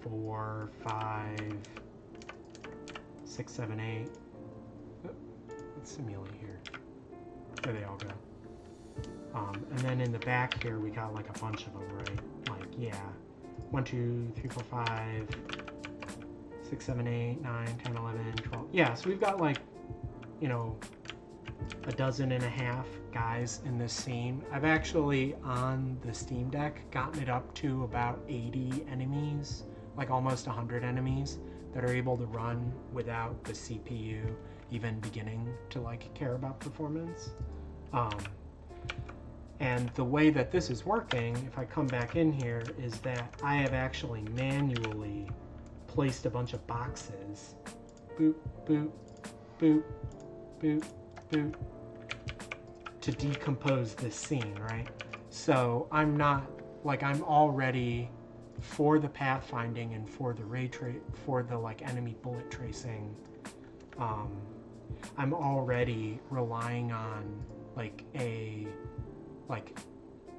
4, 5, 6, 7, 8. Let's simulate here. There they all go. And then in the back here we got like a bunch of them, right? Like, yeah. 1, 2, 3, 4, 5, 6, 7, 8, 9, 10, 11, 12. Yeah, so we've got like, you know, 12.5 guys in this scene. I've actually, on the Steam Deck, gotten it up to about 80 enemies, like almost 100 enemies that are able to run without the CPU even beginning to like care about performance. And the way that this is working, if I come back in here, is that I have actually manually placed a bunch of boxes. Boop, boop, boop, boop, boop, to decompose this scene, right? So I'm not, like, I'm already, for the pathfinding and for the for the like enemy bullet tracing, I'm already relying on like a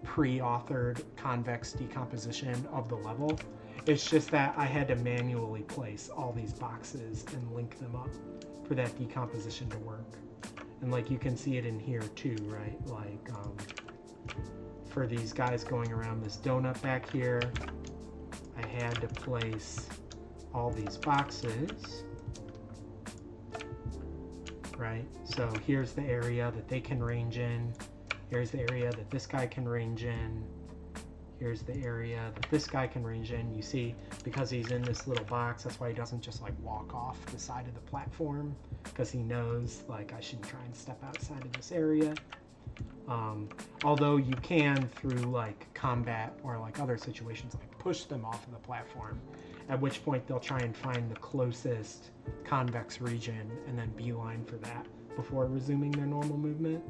pre-authored convex decomposition of the level. It's just that I had to manually place all these boxes and link them up for that decomposition to work. And like you can see it in here too, right? Like for these guys going around this donut back here, I had to place all these boxes, right? So here's the area that they can range in. Here's the area that this guy can range in. Here's the area that this guy can range in. You see, because he's in this little box, that's why he doesn't just like walk off the side of the platform, because he knows like I shouldn't try and step outside of this area. Although you can, through like combat or like other situations, like push them off of the platform, at which point they'll try and find the closest convex region and then beeline for that before resuming their normal movement.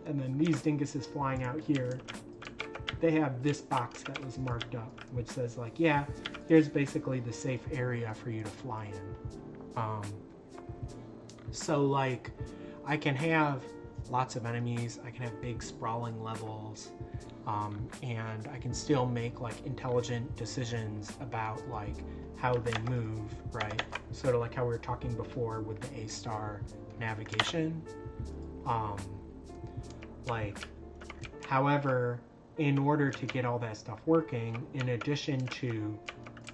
And then these dinguses flying out here, they have this box that was marked up, which says like, yeah, here's basically the safe area for you to fly in. So like, I can have lots of enemies, I can have big sprawling levels, and I can still make like intelligent decisions about like how they move, right? Sort of like how we were talking before with the A-star navigation. However, in order to get all that stuff working, in addition to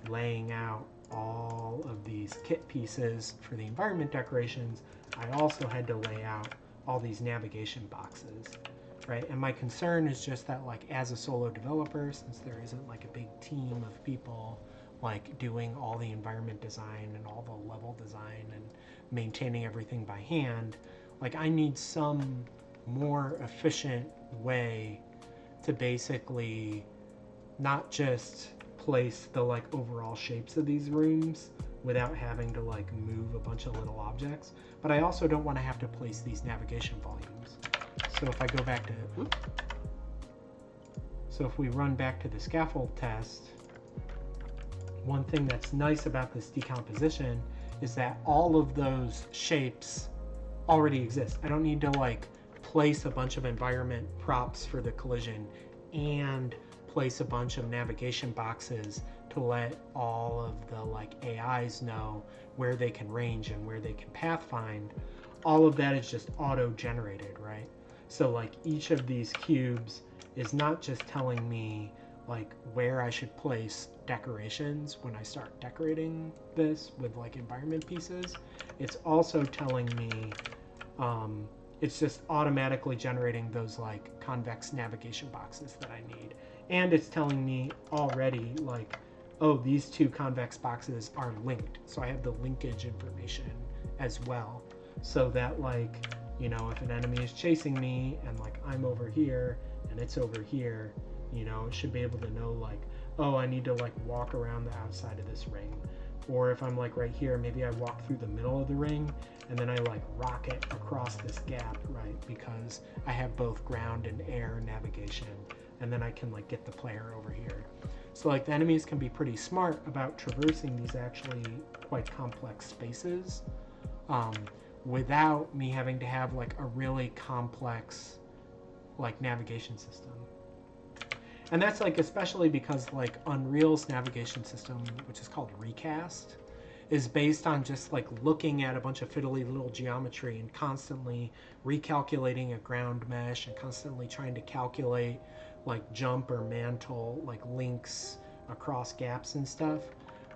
laying out all of these kit pieces for the environment decorations, I also had to lay out all these navigation boxes, right? And my concern is just that like as a solo developer, since there isn't like a big team of people like doing all the environment design and all the level design and maintaining everything by hand, like I need some more efficient way to basically not just place the like overall shapes of these rooms without having to like move a bunch of little objects, but I also don't want to have to place these navigation volumes. So if I go back to, so if we run back to the scaffold test, one thing that's nice about this decomposition is that all of those shapes already exist. I don't need to like place a bunch of environment props for the collision and place a bunch of navigation boxes to let all of the like AIs know where they can range and where they can pathfind. All of that is just auto-generated, right? So like each of these cubes is not just telling me like where I should place decorations when I start decorating this with like environment pieces. It's also telling me it's just automatically generating those like convex navigation boxes that I need. And it's telling me already like, oh, these two convex boxes are linked. So I have the linkage information as well. So that like You know, if an enemy is chasing me and like I'm over here and it's over here, you know, it should be able to know like, oh, I need to like walk around the outside of this ring. Or if I'm like right here, maybe I walk through the middle of the ring and then I like rocket across this gap, right? Because I have both ground and air navigation, and then I can like get the player over here. So like the enemies can be pretty smart about traversing these actually quite complex spaces without me having to have like a really complex like navigation system. And that's like especially because like Unreal's navigation system, which is called Recast, is based on just like looking at a bunch of fiddly little geometry and constantly recalculating a ground mesh and constantly trying to calculate like jump or mantle like links across gaps and stuff.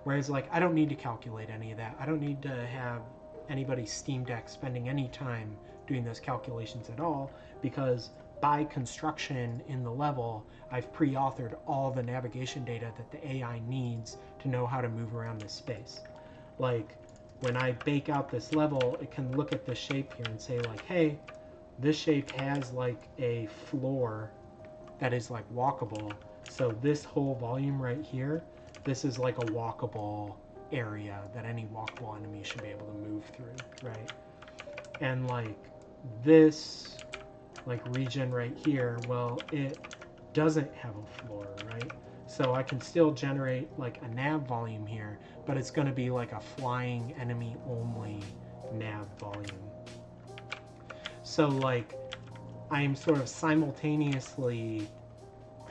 Whereas like I don't need to calculate any of that. I don't need to have anybody's Steam Deck spending any time doing those calculations at all, because by construction in the level, I've pre-authored all the navigation data that the AI needs to know how to move around this space. Like when I bake out this level, it can look at this shape here and say like, hey, this shape has like a floor that is like walkable. So this whole volume right here, this is like a walkable area that any walkable enemy should be able to move through, right? And like this like region right here, well, it doesn't have a floor, right? So I can still generate like a nav volume here, but it's going to be like a flying enemy only nav volume. So like I'm sort of simultaneously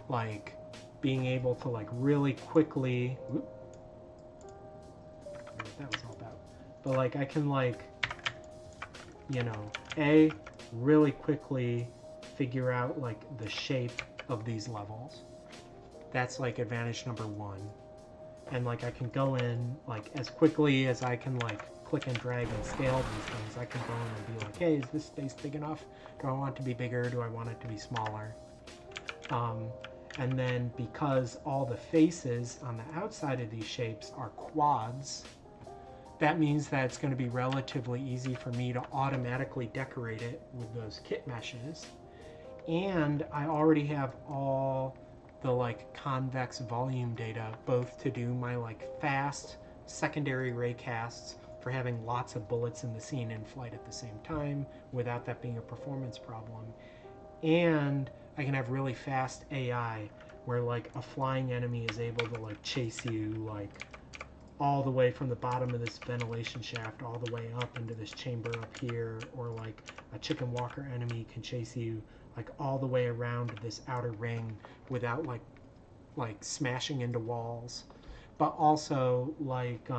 like being able to like really quickly, whoop, I don't know what that was all about, but like I can like, you know, really quickly figure out like the shape of these levels. That's like advantage number one. And like I can go in like as quickly as I can like click and drag and scale these things. I can go in and be like, hey, is this space big enough? Do I want it to be bigger? Do I want it to be smaller? And then because all the faces on the outside of these shapes are quads, that means that it's going to be relatively easy for me to automatically decorate it with those kit meshes. And I already have all the like convex volume data, both to do my like fast secondary ray casts for having lots of bullets in the scene in flight at the same time without that being a performance problem. And I can have really fast AI where like a flying enemy is able to like chase you like all the way from the bottom of this ventilation shaft all the way up into this chamber up here, or like a chicken walker enemy can chase you like all the way around this outer ring without like smashing into walls. But also like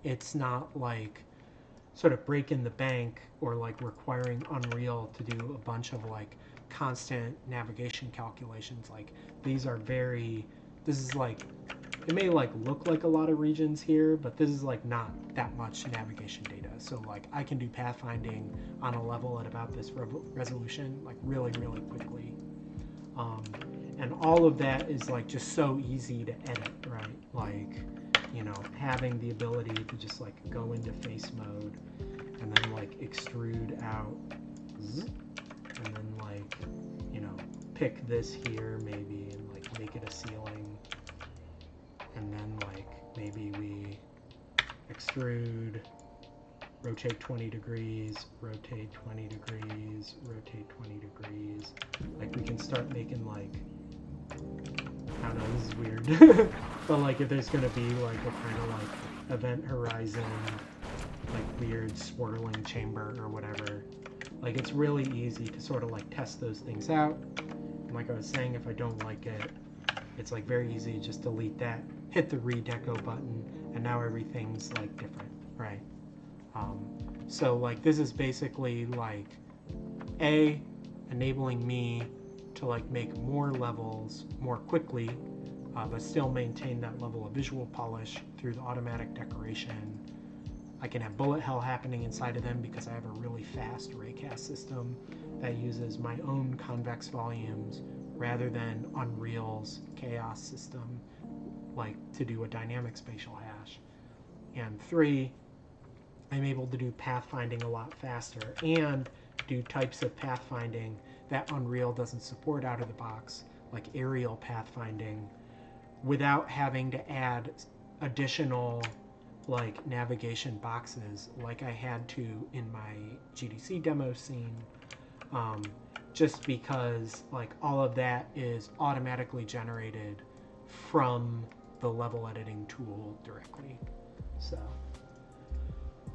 it's not like sort of breaking the bank or like requiring Unreal to do a bunch of like constant navigation calculations. Like these are very, this is like, it may like look like a lot of regions here, but this is like not that much navigation data. So like I can do pathfinding on a level at about this resolution like really quickly. And all of that is like just so easy to edit, right? Like, you know, having the ability to just like go into face mode and then like extrude out and then like, you know, pick this here maybe and like make it a ceiling, and then like maybe we extrude, rotate 20 degrees, rotate 20 degrees, rotate 20 degrees. Like we can start making like, I don't know, this is weird. But like if there's gonna be like a kind of like event horizon, like weird swirling chamber or whatever, like it's really easy to sort of like test those things out. And like I was saying, if I don't like it, it's like very easy to just delete that, hit the redeco button, and now everything's like different, right? So like this is basically like enabling me to like make more levels more quickly, but still maintain that level of visual polish through the automatic decoration. I can have bullet hell happening inside of them because I have a really fast raycast system that uses my own convex volumes rather than Unreal's chaos system, like to do a dynamic spatial hash. And 3, I'm able to do pathfinding a lot faster and do types of pathfinding that Unreal doesn't support out of the box, like aerial pathfinding, without having to add additional like navigation boxes like I had to in my GDC demo scene, just because like all of that is automatically generated from the level editing tool directly. So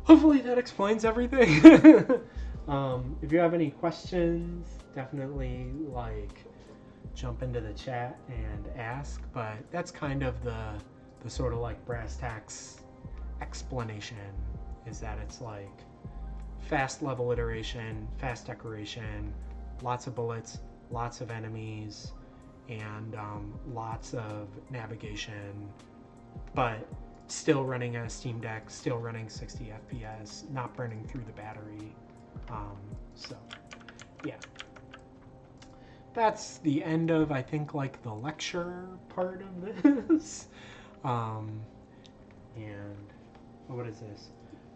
hopefully that explains everything. If you have any questions, definitely like jump into the chat and ask, but that's kind of the sort of like brass tacks explanation, is that it's like fast level iteration, fast decoration, lots of bullets, lots of enemies, and lots of navigation, but still running on a Steam Deck, still running 60 FPS, not burning through the battery. So yeah, that's the end of, I think, like the lecture part of this. And what is this?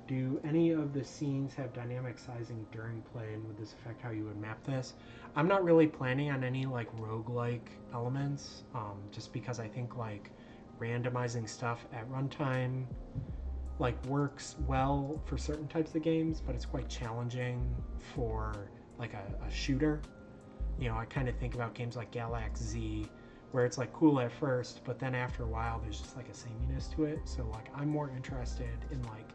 Do any of the scenes have dynamic sizing during play, and would this affect how you would map this? I'm not really planning on any like roguelike elements, just because I think like randomizing stuff at runtime like works well for certain types of games, but it's quite challenging for like a shooter. You know, I kind of think about games like Galax Z, where it's like cool at first, but then after a while there's just like a sameness to it. So like I'm more interested in like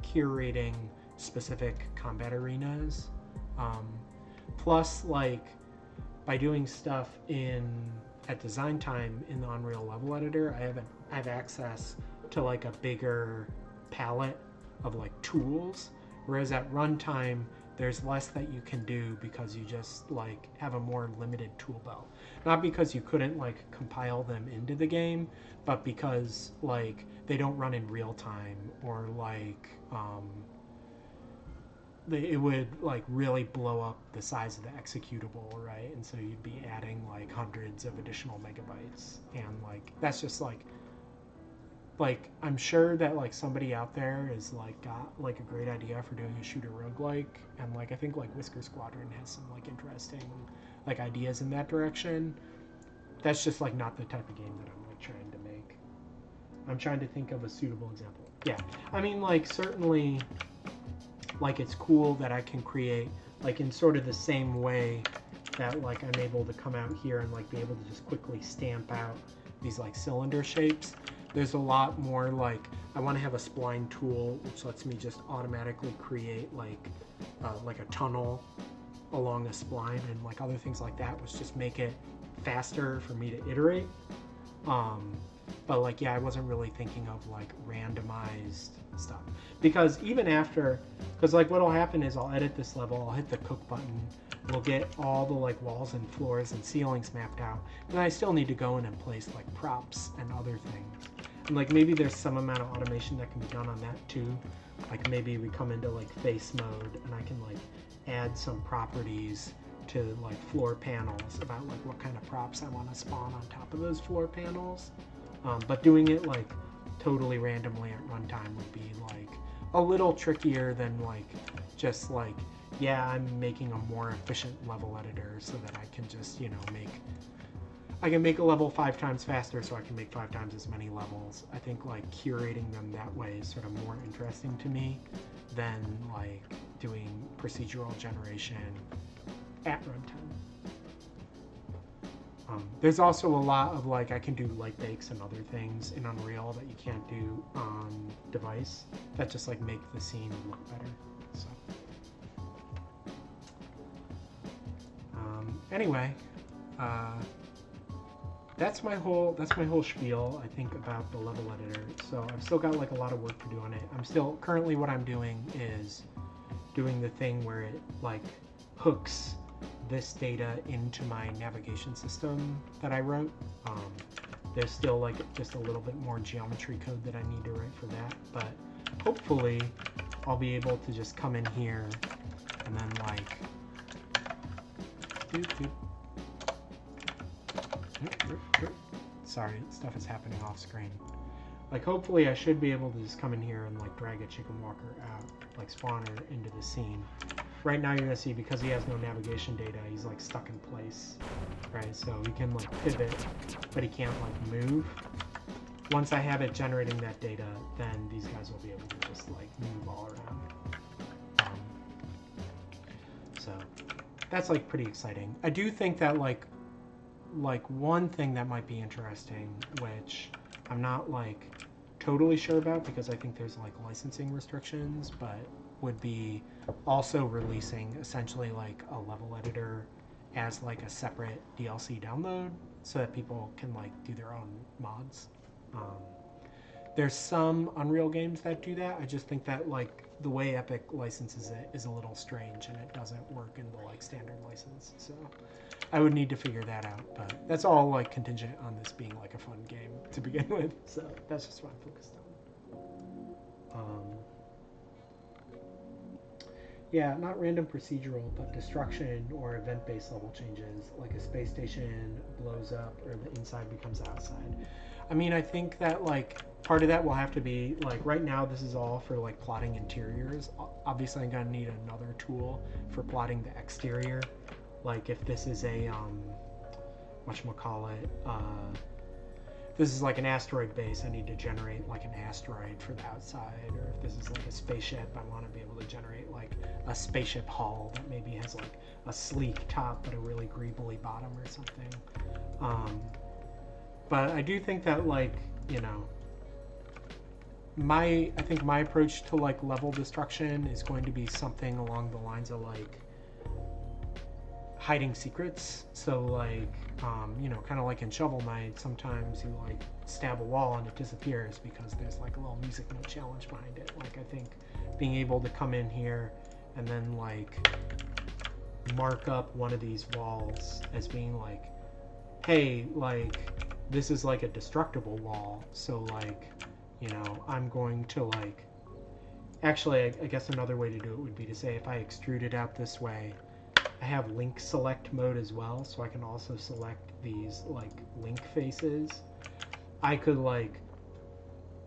curating specific combat arenas. Plus, like by doing stuff at design time in the Unreal level editor, I have access to like a bigger palette of like tools, whereas at runtime there's less that you can do because you just like have a more limited tool belt. Not because you couldn't like compile them into the game, but because like they don't run in real time, or like it would like really blow up the size of the executable, right? And so you'd be adding like hundreds of additional megabytes, and like that's just like I'm sure that like somebody out there is like got like a great idea for doing a shooter roguelike, and like I think like Whisker Squadron has some like interesting like ideas in that direction. That's just like not the type of game that I'm like trying to make. I'm trying to think of a suitable example. Yeah, I mean like certainly like it's cool that I can create like in sort of the same way that like I'm able to come out here and like be able to just quickly stamp out these like cylinder shapes. There's a lot more like I want to have a spline tool which lets me just automatically create like a tunnel along a spline, and like other things like that, which just make it faster for me to iterate. But like yeah, I wasn't really thinking of like randomized stuff, because even after, because like what'll happen is I'll edit this level, I'll hit the cook button, we'll get all the like walls and floors and ceilings mapped out, and I still need to go in and place like props and other things. And like maybe there's some amount of automation that can be done on that too. Like maybe we come into like face mode and I can like add some properties to like floor panels about like what kind of props I want to spawn on top of those floor panels. But doing it like totally randomly at runtime would be like a little trickier than like just like, yeah, I'm making a more efficient level editor so that I can just, you know, I can make a level 5 times faster so I can make 5 times as many levels. I think like curating them that way is sort of more interesting to me than like doing procedural generation at runtime. There's also a lot of like I can do light bakes and other things in Unreal that you can't do on device that just like make the scene look better. So anyway, that's my whole spiel, I think, about the level editor. So I've still got like a lot of work to do on it. I'm still currently what I'm doing is doing the thing where it like hooks this data into my navigation system that I wrote. There's still like just a little bit more geometry code that I need to write for that, but hopefully I'll be able to just come in here and then like sorry, stuff is happening off screen. Like, hopefully I should be able to just come in here and, like, drag a chicken walker out, like, spawn her into the scene. Right now you're going to see, because he has no navigation data, he's, like, stuck in place, right? So he can, like, pivot, but he can't, like, move. Once I have it generating that data, then these guys will be able to just, like, move all around. So that's, like, pretty exciting. I do think that, like one thing that might be interesting, which I'm not, like, totally sure about, because I think there's, like, licensing restrictions, but would be also releasing essentially, like, a level editor as, like, a separate DLC download so that people can, like, do their own mods. There's some Unreal games that do that. I just think that, like, the way Epic licenses it is a little strange, and it doesn't work in the, like, standard license. So I would need to figure that out, but that's all, like, contingent on this being, like, a fun game to begin with. So that's just what I'm focused on. Yeah, not random procedural, but destruction or event-based level changes, like a space station blows up or the inside becomes outside. I mean, I think that, like, part of that will have to be, like, right now this is all for, like, plotting interiors. Obviously I'm gonna need another tool for plotting the exterior. Like, if this is a, whatchamacallit, this is like an asteroid base, I need to generate, like, an asteroid for the outside. Or if this is, like, a spaceship, I want to be able to generate, like, a spaceship hull that maybe has, like, a sleek top but a really greebly bottom or something. But I do think that, like, you know, I think my approach to, like, level destruction is going to be something along the lines of, like, hiding secrets. So, like, you know, kind of like in Shovel Knight, sometimes you, like, stab a wall and it disappears because there's, like, a little music note challenge behind it. Like, I think being able to come in here and then, like, mark up one of these walls as being like, hey, like, this is, like, a destructible wall, so, like, you know, I'm going to, like, actually, I guess another way to do it would be to say, if I extrude it out this way, I have link select mode as well, so I can also select these, like, link faces. I could, like,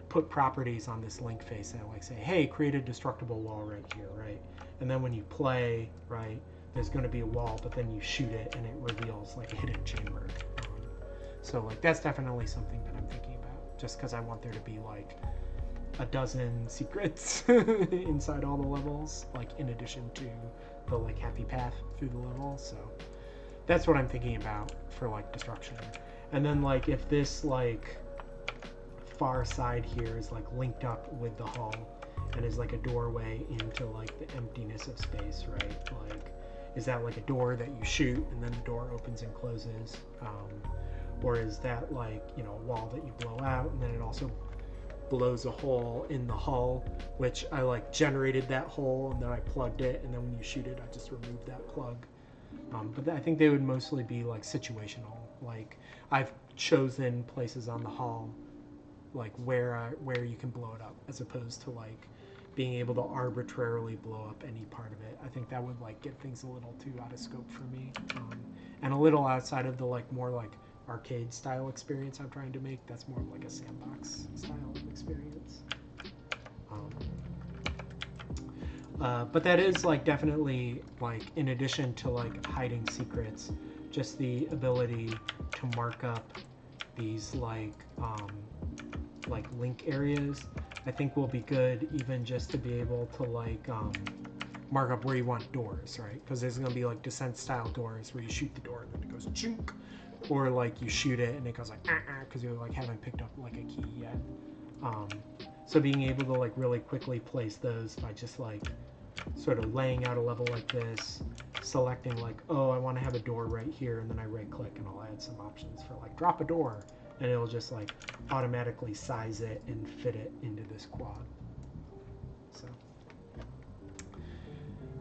put properties on this link face that, like, say, hey, create a destructible wall right here, right? And then when you play, right, there's going to be a wall, but then you shoot it and it reveals, like, a hidden chamber. So, like, that's definitely something that I'm thinking about, just because I want there to be, like, a dozen secrets inside all the levels, like, in addition to the, like, happy path through the level. So that's what I'm thinking about for, like, destruction. And then, like, if this, like, far side here is, like, linked up with the hull and is, like, a doorway into, like, the emptiness of space, right? Like, is that, like, a door that you shoot and then the door opens and closes? Or is that, like, you know, a wall that you blow out and then it also blows a hole in the hull, which I, like, generated that hole and then I plugged it, and then when you shoot it I just removed that plug. But I think they would mostly be, like, situational. Like, I've chosen places on the hull, like, where you can blow it up, as opposed to, like, being able to arbitrarily blow up any part of it. I think that would, like, get things a little too out of scope for me, and a little outside of the, like, more, like, arcade style experience I'm trying to make. That's more of, like, a sandbox style experience. But that is, like, definitely, like, in addition to, like, hiding secrets, just the ability to mark up these, like link areas, I think will be good, even just to be able to, like, mark up where you want doors, right? Because there's going to be, like, descent style doors where you shoot the door and then it goes chunk, or, like, you shoot it and it goes, like, because you, like, haven't picked up, like, a key yet. So being able to, like, really quickly place those by just, like, sort of laying out a level like this, selecting, like, oh, I want to have a door right here, and then I right click and I'll add some options for, like, drop a door, and it'll just, like, automatically size it and fit it into this quad. So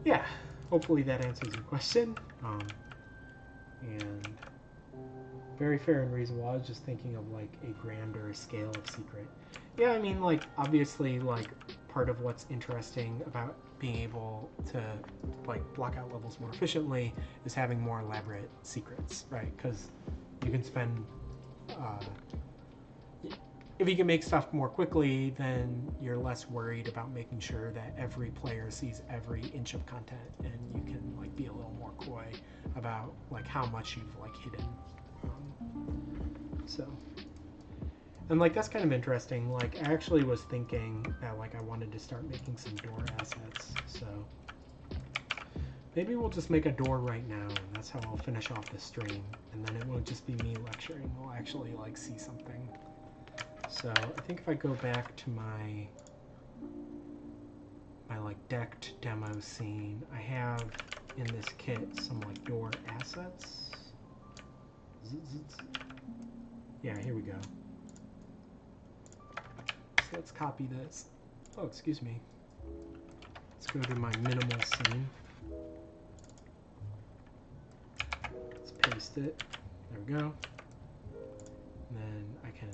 yeah, hopefully that answers your question. And very fair and reasonable. I was just thinking of, like, a grander scale of secret. Yeah, I mean, like, obviously, like, part of what's interesting about being able to, like, block out levels more efficiently is having more elaborate secrets, right? Because you can spend if you can make stuff more quickly, then you're less worried about making sure that every player sees every inch of content, and you can like be a little more coy about like how much you've like hidden. So, and like that's kind of interesting. Like I actually was thinking that like I wanted to start making some door assets. So maybe we'll just make a door right now, and that's how I'll finish off the stream. And then it won't just be me lecturing. We'll actually like see something. So I think if I go back to my like decked demo scene, I have in this kit some like door assets. Yeah, here we go. So let's copy this. Oh, excuse me. Let's go to my minimal scene. Let's paste it. There we go. And then I can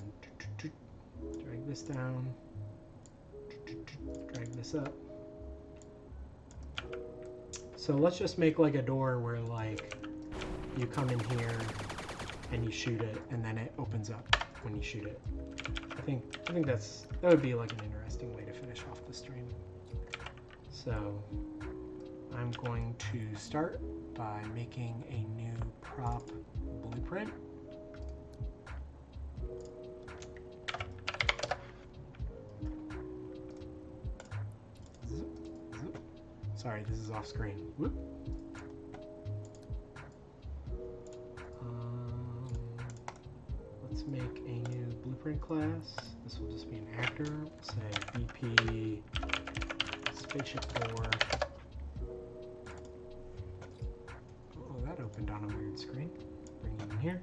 drag this down, drag this up. So let's just make like a door where like you come in here and you shoot it, and then it opens up when you shoot it. I think that would be like an interesting way to finish off the stream. So I'm going to start by making a new prop blueprint. Sorry, this is off screen. Whoop. Let's make a new blueprint class. This will just be an actor. We'll say BP spatial 4. Oh, that opened on a weird screen. Bring them in here.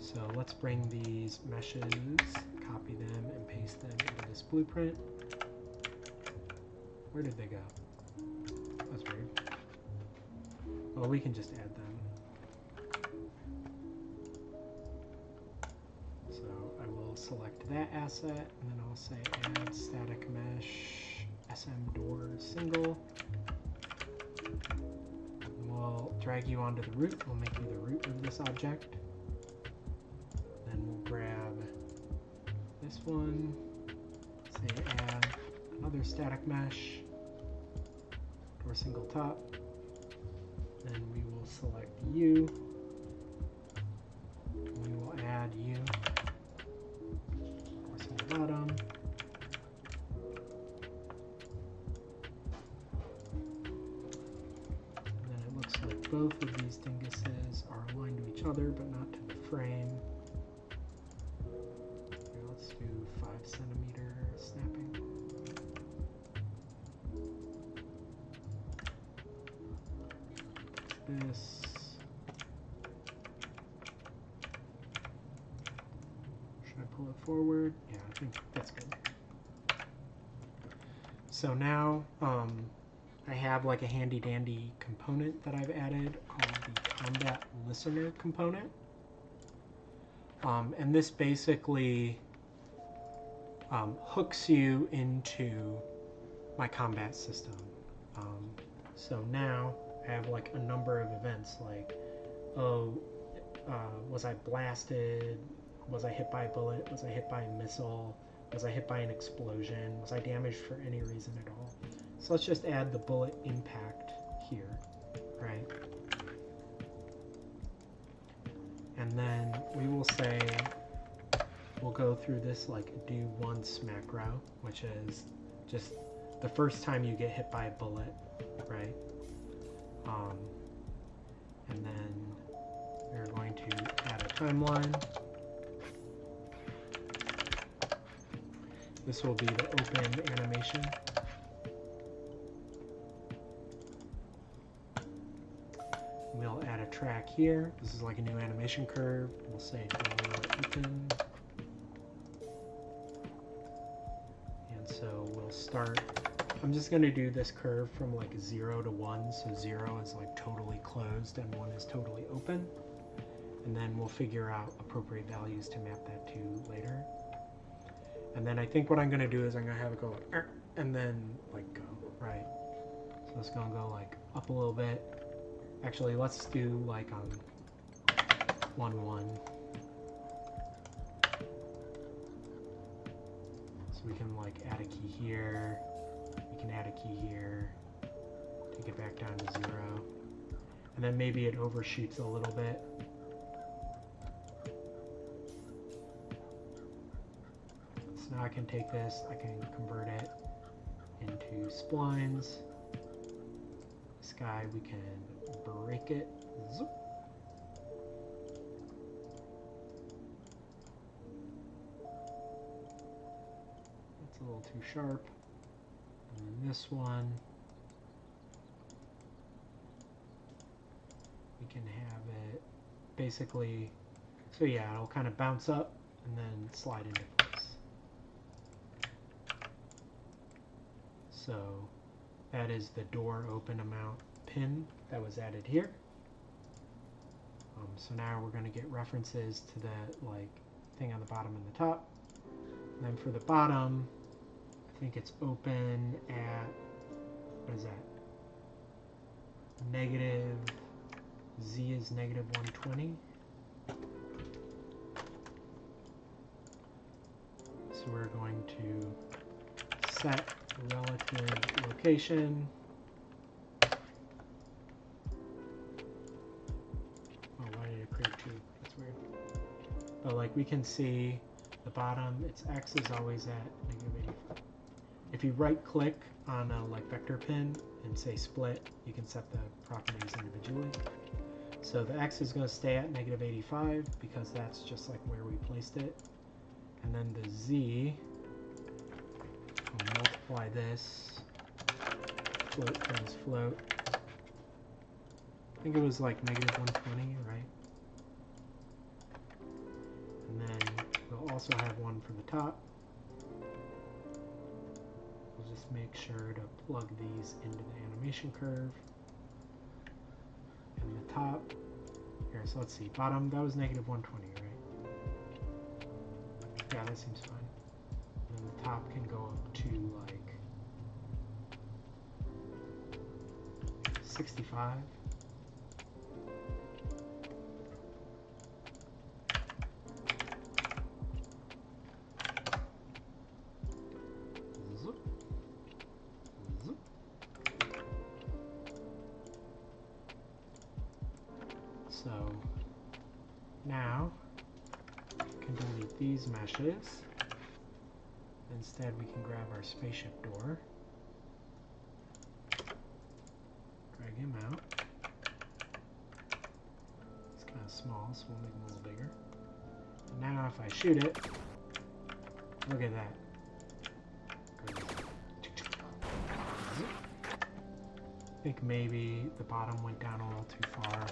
So let's bring these meshes, copy them, and paste them into this blueprint. Where did they go? That's weird. Well, we can just add them. So I will select that asset, and then I'll say add static mesh SM door single. And we'll drag you onto the root. We'll make you the root of this object. Then we'll grab this one, say add another static mesh. Door single top, then we will select you, we will add you, door single bottom, and then it looks like both of these dinguses are aligned to each other but not to the frame. Okay, let's do 5 centimeter snapping. This. Should I pull it forward? Yeah, I think that's good. So now I have like a handy dandy component that I've added called the combat listener component. And this basically hooks you into my combat system. So now I have like a number of events like, oh, was I blasted? Was I hit by a bullet? Was I hit by a missile? Was I hit by an explosion? Was I damaged for any reason at all? So let's just add the bullet impact here, right? And then we will say, we'll go through this like do once macro, which is just the first time you get hit by a bullet, right? And then we're going to add a timeline. This will be the open animation. We'll add a track here. This is like a new animation curve. We'll say open. And so we'll start. I'm just going to do this curve from like 0 to 1. So 0 is like totally closed and 1 is totally open. And then we'll figure out appropriate values to map that to later. And then I think what I'm going to do is I'm going to have it go like, and then like go, right? So it's going to go like up a little bit. Actually, let's do like 1, 1. we can like add a key here, we can add a key here, take it back down to 0, and then maybe it overshoots a little bit. So now I can take this, I can convert it into splines. This guy, we can break it. Zoop. That's a little too sharp. And then this one, we can have it basically, so yeah, it'll kind of bounce up and then slide into place. So that is the door open amount pin that was added here. So now we're going to get references to that like thing on the bottom and the top. And then for the bottom, I think it's open at, what is that? Negative, Z is negative 120. So we're going to set relative location. Oh, why did it create 2? That's weird. But like we can see the bottom, its X is always at negative 85. If you right click on a like vector pin and say split, you can set the properties individually. So the X is going to stay at negative 85 because that's just like where we placed it. And then the Z, we'll multiply this, float times float. I think it was like negative 120, right? And then we'll also have one for the top. We'll just make sure to plug these into the animation curve. And the top, here, so let's see, bottom, that was negative 120, right? Yeah, that seems fine. And then the top can go up to like 65. Zoop. Zoop. So now we can delete these meshes. Instead, we can grab our spaceship door, drag him out. It's kind of small, so we'll make him a little bigger. And now if I shoot it, look at that. I think maybe the bottom went down a little too far.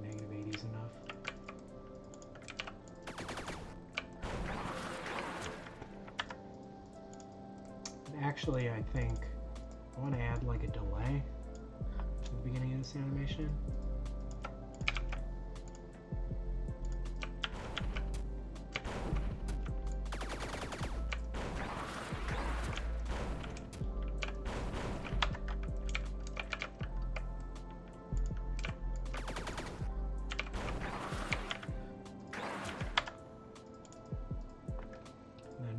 Negative 80 is enough. And actually, I think I want to add like a delay to the beginning of this animation.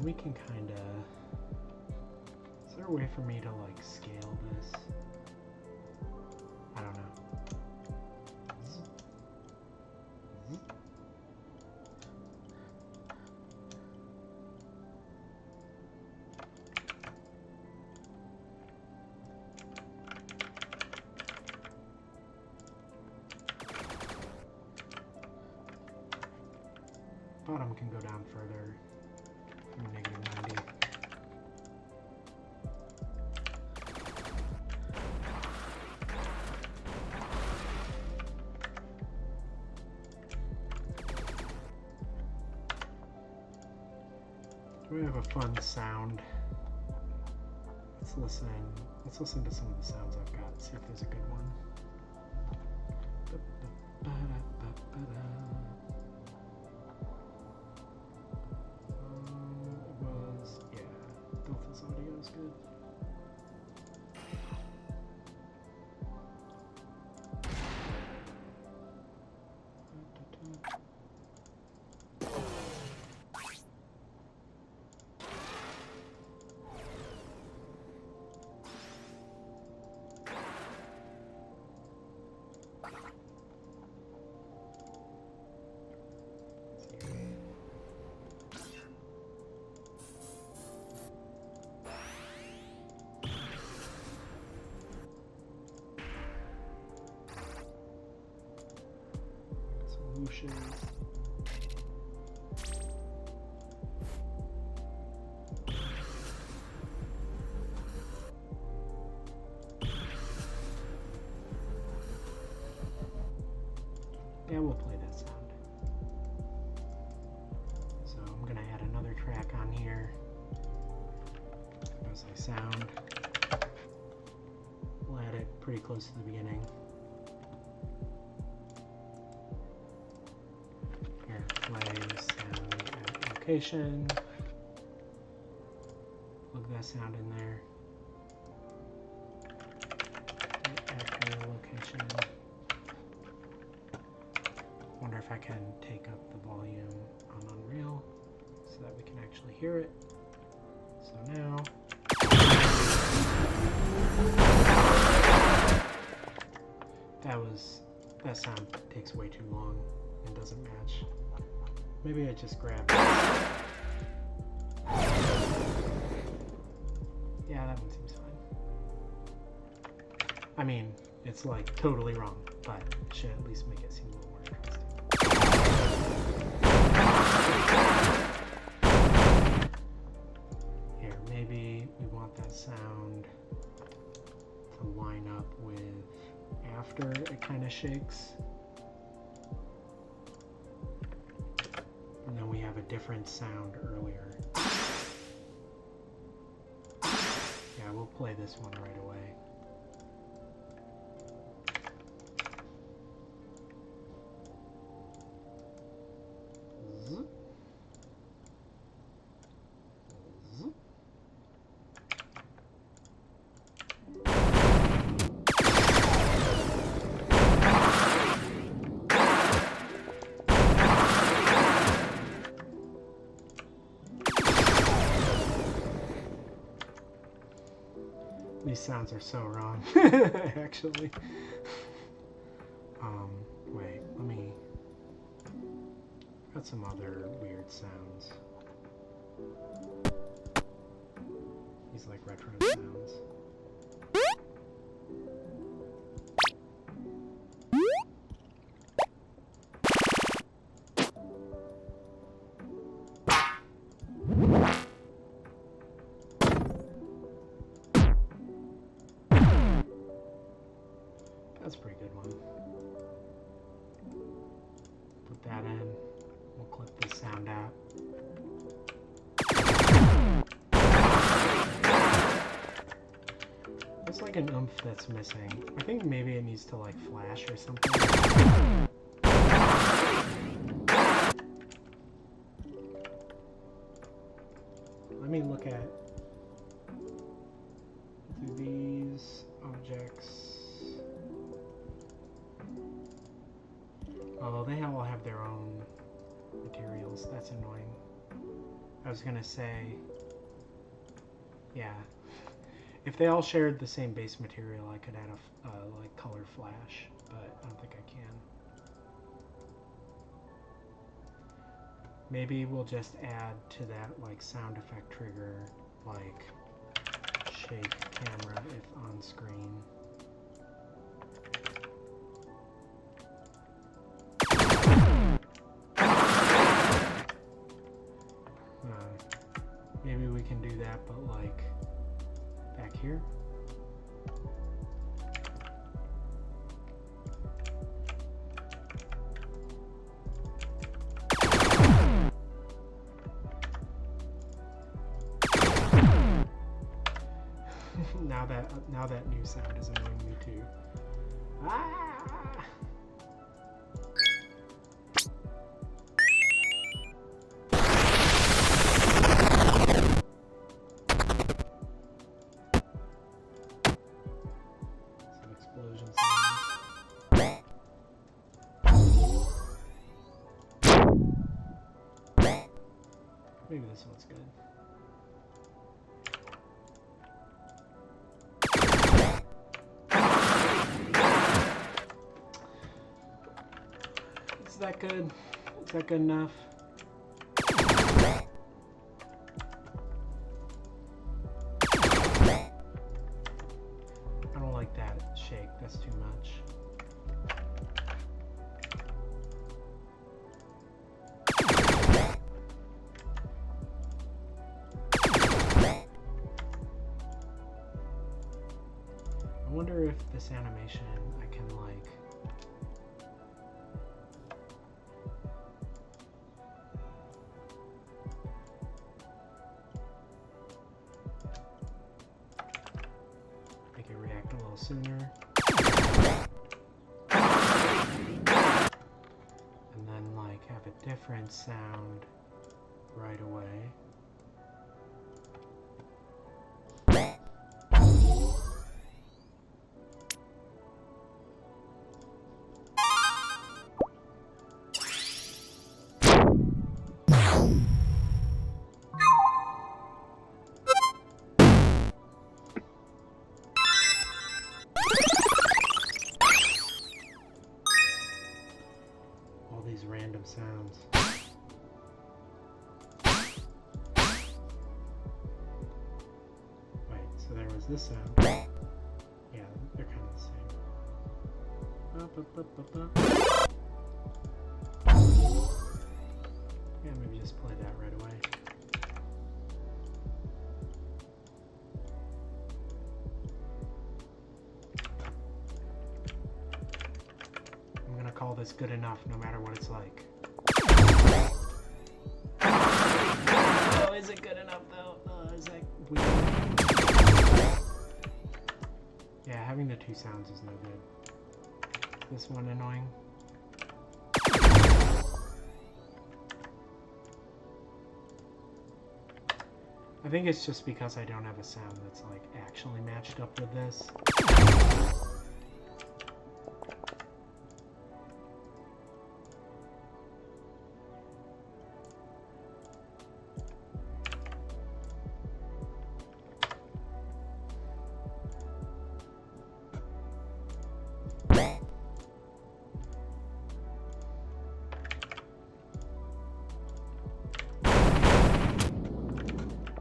We can kind of, is there a way for me to like scale this? I don't know. Bottom can go down further. Negative 90. We have a fun sound. Let's listen. Let's listen to some of the sounds I've got. See if there's a good one. Good. whooshes. Yeah, we'll play that sound. So I'm gonna add another track on here. As I sound, we'll add it pretty close to the beginning. Here, play sound at location. Plug that sound in there. After location. Wonder if I can take up the volume on Unreal so that we can actually hear it. So now, that sound takes way too long and doesn't match. Maybe I just grabbed it. Yeah, that one seems fine. I mean, it's like totally wrong, but it should at least make it seem a little more interesting. Here, maybe we want that sound to line up with after it kind of shakes. And then we have a different sound earlier. Yeah, we'll play this one right away. These sounds are so wrong, actually. Wait, let me... got some other weird sounds. These like retro sounds. That's a pretty good one. Put that in. We'll clip this sound out. There's like an oomph that's missing. I think maybe it needs to like flash or something. Let me look at these objects. Although they all have their own materials, that's annoying. I was gonna say, yeah, if they all shared the same base material, I could add a like color flash, but I don't think I can. Maybe we'll just add to that like sound effect trigger, like shake camera if on screen. Maybe we can do that, but like back here. now that new sound is annoying me too. Ah! Maybe this one's good. Is that good? Is that good enough? I don't like that shake. That's too much. I wonder if this animation I can like... make it react a little sooner. And then like have a different sound right away. All these random sounds. So there was this sound. Yeah, they're kind of the same. Yeah, maybe just play that right away. I'm gonna call this good enough no matter what it's like. Oh, is it good enough though? Is that weird? Yeah, having the two sounds is no good. Is this one annoying? I think it's just because I don't have a sound that's like actually matched up with this.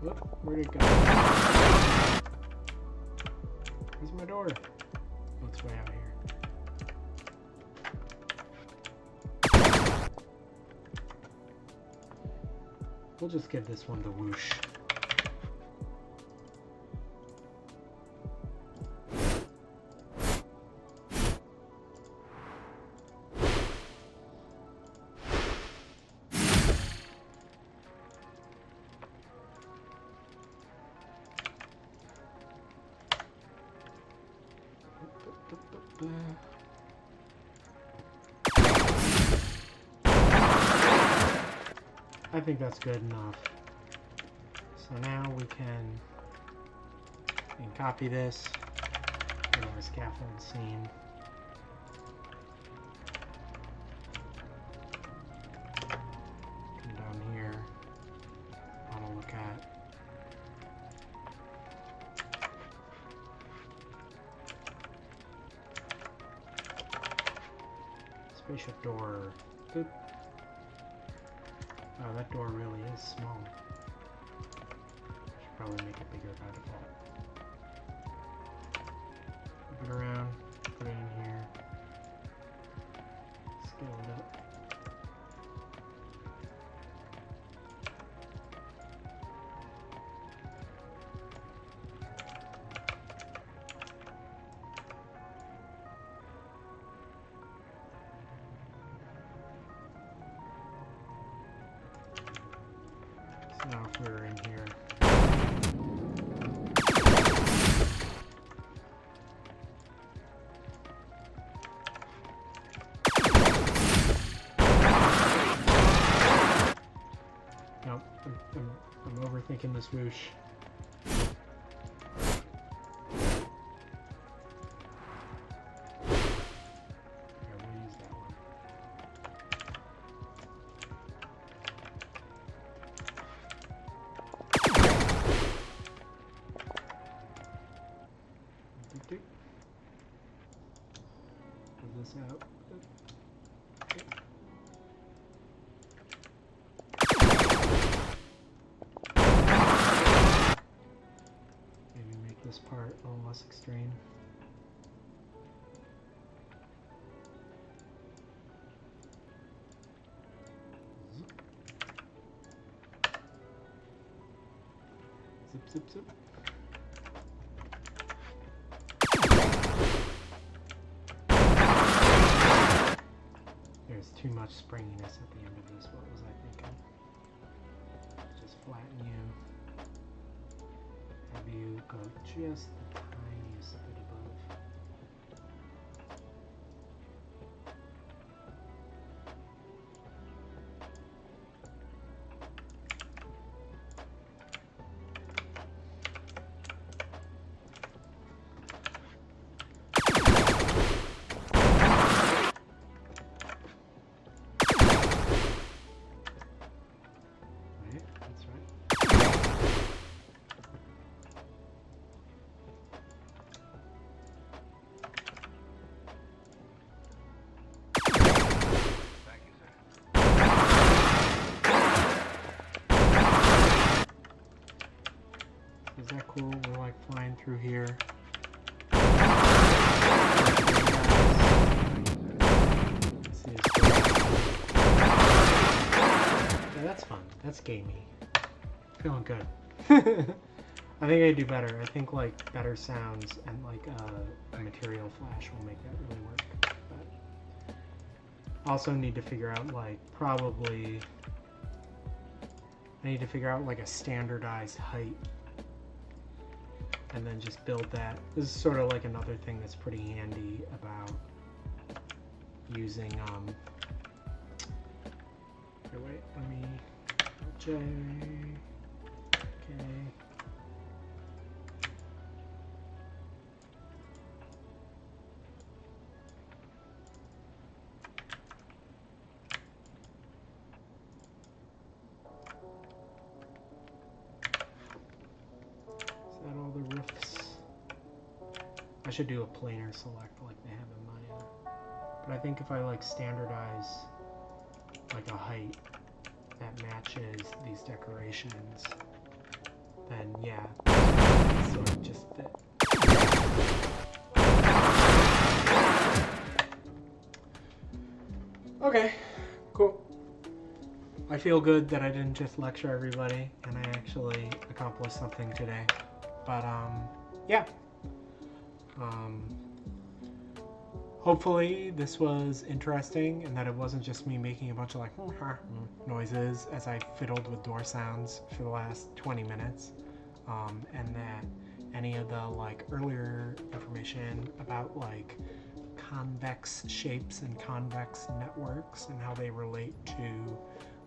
Whoop, where'd it go? Where's my door? Oh, it's way out here. We'll just give this one the whoosh. I think that's good enough. So now we can copy this, go to our scaffold scene. Come down here. I want to look at spatial door. Boop. Oh, that door really is small. Should probably make it bigger by default. Move it around, put it in here, scale it up. Now if we're in here, nope, I'm overthinking this whoosh. Pull this out. Maybe make this part a little less extreme. Zip, zip, zip. too much springiness at the end of this. What was I thinking? Just flatten you. Have you go just the tiniest bit above. Is that cool? We're like flying through here. Yeah, that's fun. That's gamey. Feeling good. I think I do better. I think like better sounds and like a material flash will make that really work. But also need to figure out like probably I need to figure out like a standardized height and then just build that. This is sort of like another thing that's pretty handy about using here, wait, let me J, okay. All the roofs. I should do a planar select like they have in mine. But I think if I like standardize like a height that matches these decorations, then yeah, sort of just fit. Okay, cool. I feel good that I didn't just lecture everybody and I actually accomplished something today. But yeah. Hopefully this was interesting and that it wasn't just me making a bunch of like noises as I fiddled with door sounds for the last 20 minutes. And that any of the like earlier information about like convex shapes and convex networks and how they relate to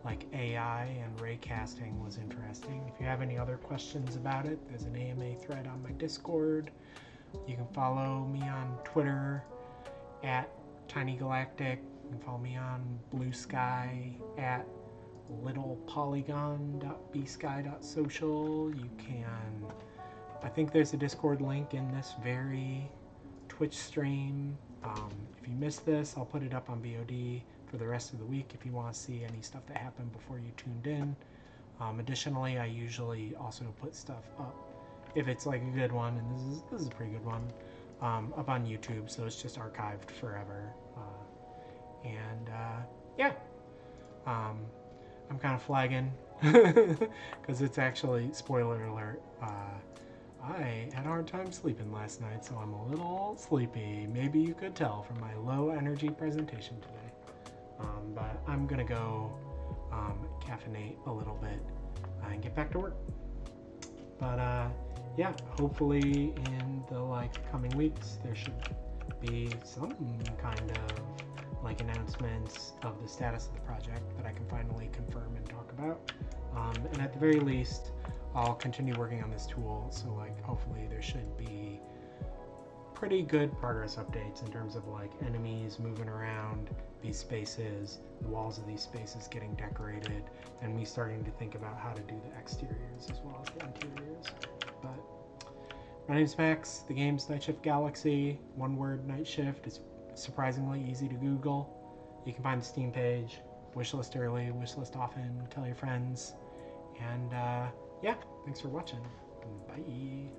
like AI and raycasting was interesting. If you have any other questions about it, there's an AMA thread on my Discord. You can follow me on Twitter at tinygalactic. You can follow me on Blue Sky at littlepolygon.bsky.social. You can, I think there's a Discord link in this very Twitch stream. If you missed this, I'll put it up on VOD for the rest of the week if you want to see any stuff that happened before you tuned in. Additionally, I usually also put stuff up if it's like a good one, and this is a pretty good one, up on YouTube, so it's just archived forever. Yeah, I'm kind of flagging because it's actually, spoiler alert, I had a hard time sleeping last night, so I'm a little sleepy. Maybe you could tell from my low energy presentation today. But I'm gonna go caffeinate a little bit and get back to work. But yeah, hopefully in the like coming weeks there should be some kind of like announcements of the status of the project that I can finally confirm and talk about. And at the very least, I'll continue working on this tool, so like hopefully there should be pretty good progress updates in terms of like enemies moving around these spaces, the walls of these spaces getting decorated, and me starting to think about how to do the exteriors as well as the interiors. But my name's Max, the game's Nightshift Galaxy, one word Nightshift. It's surprisingly easy to Google. You can find the Steam page, wishlist early, wishlist often, tell your friends, and yeah, thanks for watching. Bye.